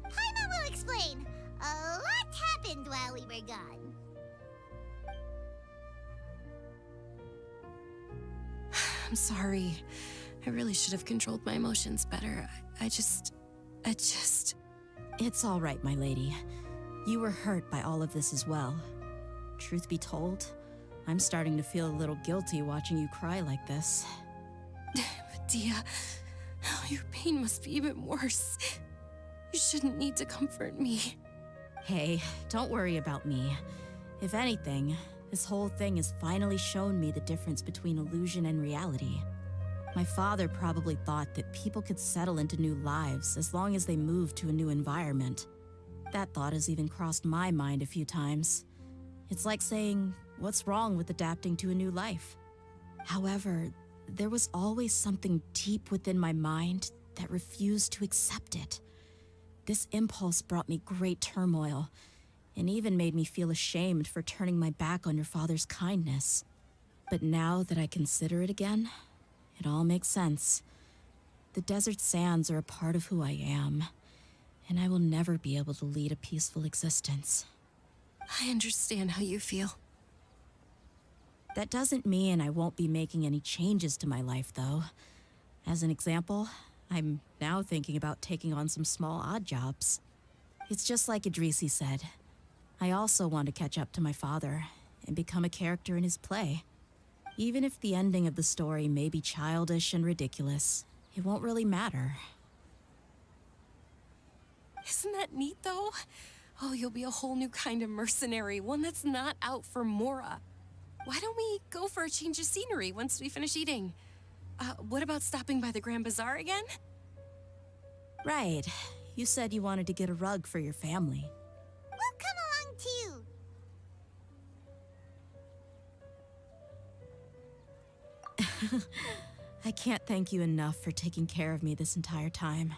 Paimon will explain. A lot happened while we were gone. I'm sorry. I really should have controlled my emotions better. I just... It's all right, my lady. You were hurt by all of this as well. Truth be told, I'm starting to feel a little guilty watching you cry like this. But Dehya, your pain must be even worse. You shouldn't need to comfort me. Hey, don't worry about me. If anything, this whole thing has finally shown me the difference between illusion and reality. My father probably thought that people could settle into new lives as long as they moved to a new environment. That thought has even crossed my mind a few times. It's like saying, what's wrong with adapting to a new life? However, there was always something deep within my mind that refused to accept it. This impulse brought me great turmoil, and even made me feel ashamed for turning my back on your father's kindness. But now that I consider it again, it all makes sense. The desert sands are a part of who I am, and I will never be able to lead a peaceful existence. I understand how you feel. That doesn't mean I won't be making any changes to my life, though. As an example, I'm now thinking about taking on some small odd jobs. It's just like Idrisi said. I also want to catch up to my father and become a character in his play. Even if the ending of the story may be childish and ridiculous, it won't really matter. Isn't that neat, though? Oh, you'll be a whole new kind of mercenary, one that's not out for Mora. Why don't we go for a change of scenery once we finish eating? What about stopping by the Grand Bazaar again? Right. You said you wanted to get a rug for your family. We'll come along too. I can't thank you enough for taking care of me this entire time.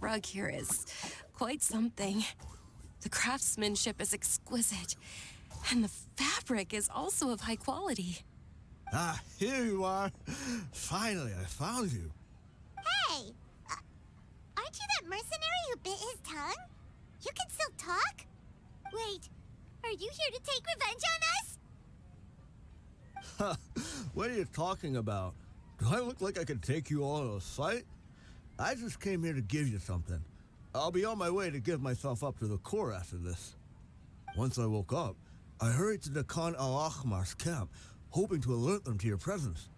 rug here is quite something. The craftsmanship is exquisite, and the fabric is also of high quality. Ah, here you are. Finally, I found you. Hey! Aren't you that mercenary who bit his tongue? You can still talk? Wait, are you here to take revenge on us? What are you talking about? Do I look like I could take you all in a fight? I just came here to give you something. I'll be on my way to give myself up to the Corps after this. Once I woke up, I hurried to the Khan al-Ahmar's camp, hoping to alert them to your presence.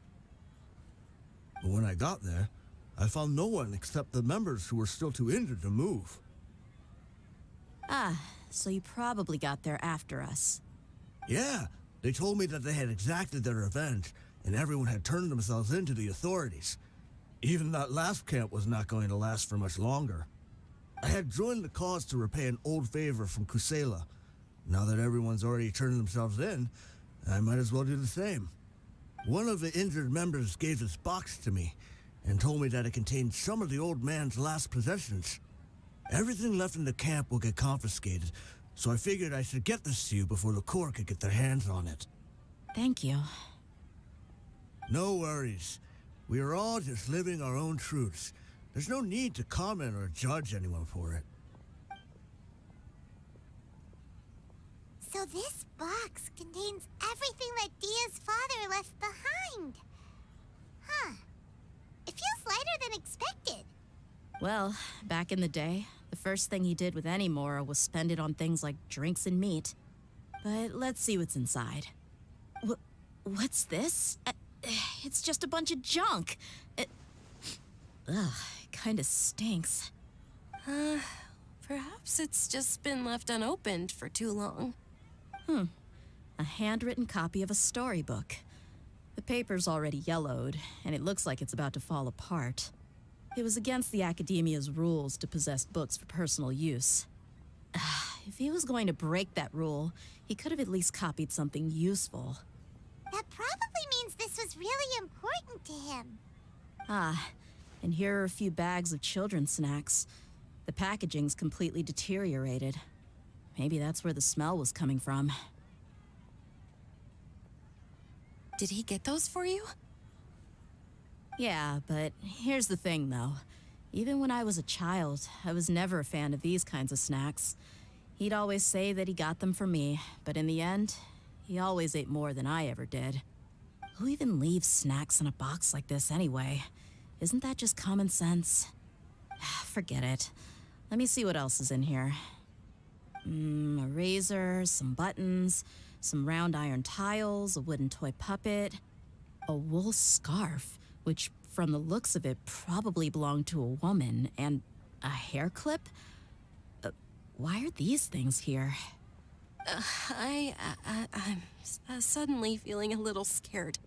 But when I got there, I found no one except the members who were still too injured to move. Ah, so you probably got there after us. Yeah, they told me that they had exacted their revenge, and everyone had turned themselves in to the authorities. Even that last camp was not going to last for much longer. I had joined the cause to repay an old favor from Kusela. Now that everyone's already turned themselves in, I might as well do the same. One of the injured members gave this box to me, and told me that it contained some of the old man's last possessions. Everything left in the camp will get confiscated, so I figured I should get this to you before the Corps could get their hands on it. Thank you. No worries. We are all just living our own truths. There's no need to comment or judge anyone for it. So this box contains everything that Dia's father left behind. Huh. It feels lighter than expected. Well, back in the day, the first thing he did with any Mora was spend it on things like drinks and meat. But let's see what's inside. What's this? It's just a bunch of junk. It kinda stinks. Perhaps it's just been left unopened for too long. A handwritten copy of a storybook. The paper's already yellowed, and it looks like it's about to fall apart. It was against the Academia's rules to possess books for personal use. If he was going to break that rule, he could have at least copied something useful. That probably means this was really important to him. And here are a few bags of children's snacks. The packaging's completely deteriorated. Maybe that's where the smell was coming from. Did he get those for you? Yeah, but here's the thing, though. Even when I was a child, I was never a fan of these kinds of snacks. He'd always say that he got them for me, but in the end, he always ate more than I ever did. Who even leaves snacks in a box like this anyway? Isn't that just common sense? Forget it. Let me see what else is in here. A razor, some buttons, some round iron tiles, a wooden toy puppet, a wool scarf, which from the looks of it probably belonged to a woman, and a hair clip? Why are these things here? I'm suddenly feeling a little scared.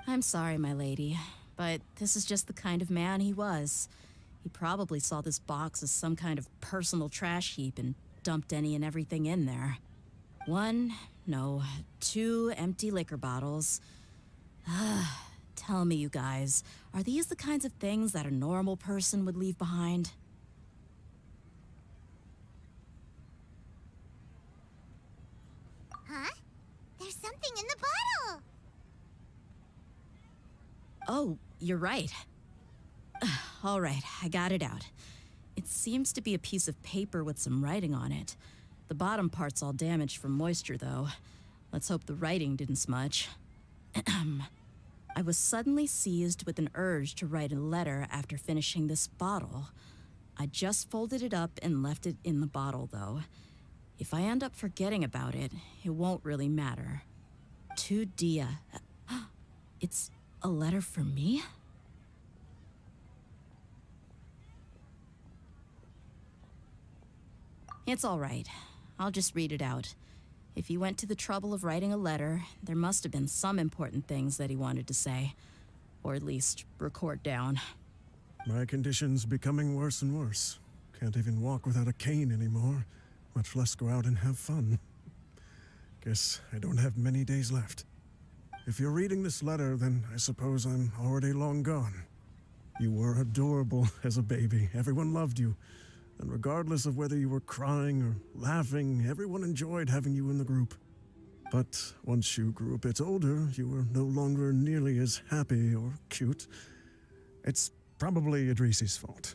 I'm sorry, my lady, but this is just the kind of man he was. He probably saw this box as some kind of personal trash heap and dumped any and everything in there. 2 empty liquor bottles. Tell me, you guys, are these the kinds of things that a normal person would leave behind? Huh? There's something in the bottle! Oh, you're right. All right, I got it out. It seems to be a piece of paper with some writing on it. The bottom part's all damaged from moisture, though. Let's hope the writing didn't smudge. I was suddenly seized with an urge to write a letter after finishing this bottle. I just folded it up and left it in the bottle, though. If I end up forgetting about it, it won't really matter. To Dehya. It's a letter for me? It's all right. I'll just read it out. If he went to the trouble of writing a letter, there must have been some important things that he wanted to say. Or at least record down. My condition's becoming worse and worse. Can't even walk without a cane anymore, much less go out and have fun. Guess I don't have many days left. If you're reading this letter, then I suppose I'm already long gone. You were adorable as a baby. Everyone loved you. And regardless of whether you were crying or laughing, everyone enjoyed having you in the group. But once you grew a bit older, you were no longer nearly as happy or cute. It's probably Idrisi's fault.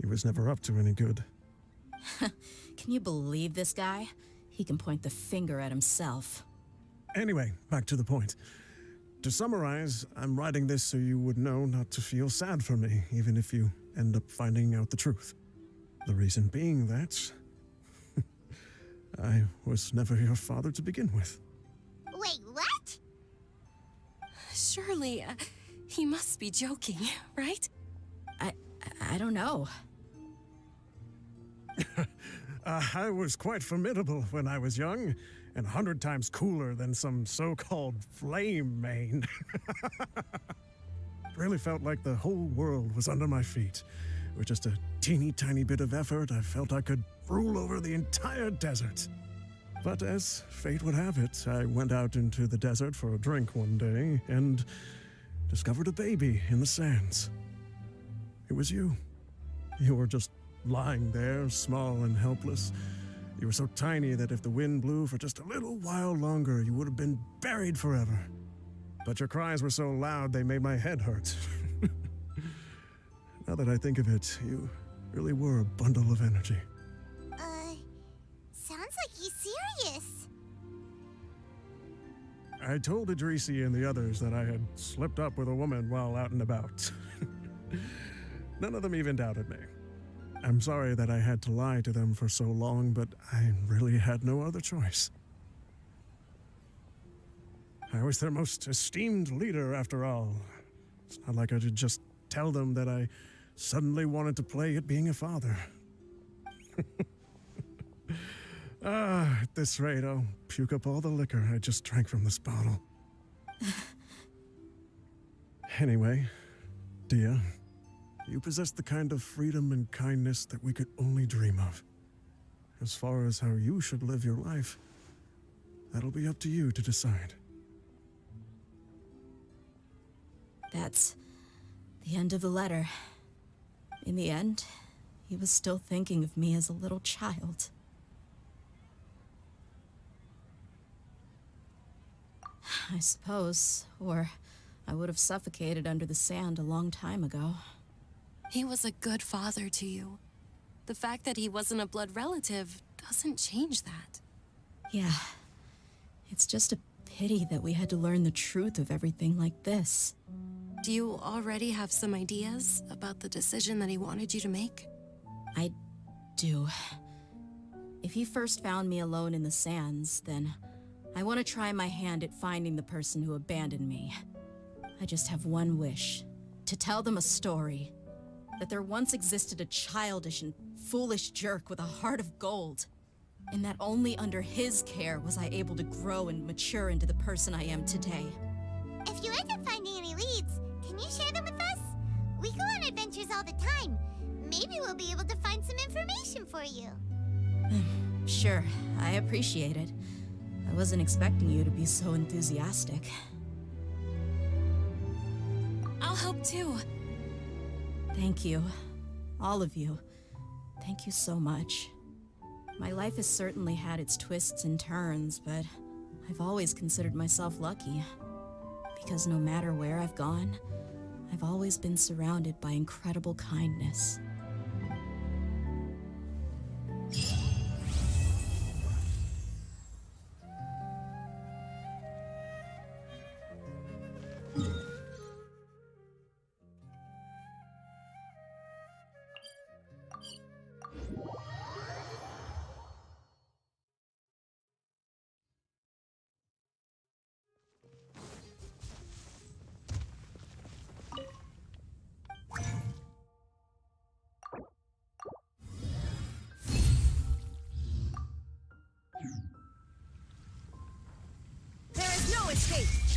He was never up to any good. Can you believe this guy? He can point the finger at himself. Anyway, back to the point. To summarize, I'm writing this so you would know not to feel sad for me, even if you end up finding out the truth. The reason being that I was never your father to begin with. Wait, what? Surely, he must be joking, right? I don't know. I was quite formidable when I was young, and 100 times cooler than some so-called flame main. Really felt like the whole world was under my feet. With just a teeny tiny bit of effort, I felt I could rule over the entire desert. But as fate would have it, I went out into the desert for a drink one day and discovered a baby in the sands. It was you. You were just lying there, small and helpless. You were so tiny that if the wind blew for just a little while longer, you would have been buried forever. But your cries were so loud they made my head hurt. Now that I think of it, you really were a bundle of energy. Sounds like he's serious. I told Idrisi and the others that I had slipped up with a woman while out and about. None of them even doubted me. I'm sorry that I had to lie to them for so long, but I really had no other choice. I was their most esteemed leader, after all. It's not like I could just tell them that I suddenly wanted to play at being a father. At this rate, I'll puke up all the liquor I just drank from this bottle. Anyway, Dehya, you possess the kind of freedom and kindness that we could only dream of. As far as how you should live your life, that'll be up to you to decide. That's the end of the letter. In the end, he was still thinking of me as a little child. I suppose, or I would have suffocated under the sand a long time ago. He was a good father to you. The fact that he wasn't a blood relative doesn't change that. Yeah. It's just a pity that we had to learn the truth of everything like this. Do you already have some ideas about the decision that he wanted you to make? I do. If he first found me alone in the sands, then I want to try my hand at finding the person who abandoned me. I just have one wish. To tell them a story. That there once existed a childish and foolish jerk with a heart of gold. And that only under his care was I able to grow and mature into the person I am today. If you end up finding any leads, can you share them with us? We go on adventures all the time. Maybe we'll be able to find some information for you. Sure, I appreciate it. I wasn't expecting you to be so enthusiastic. I'll help too. Thank you. All of you. Thank you so much. My life has certainly had its twists and turns, but I've always considered myself lucky. Because no matter where I've gone, I've always been surrounded by incredible kindness. There is no escape.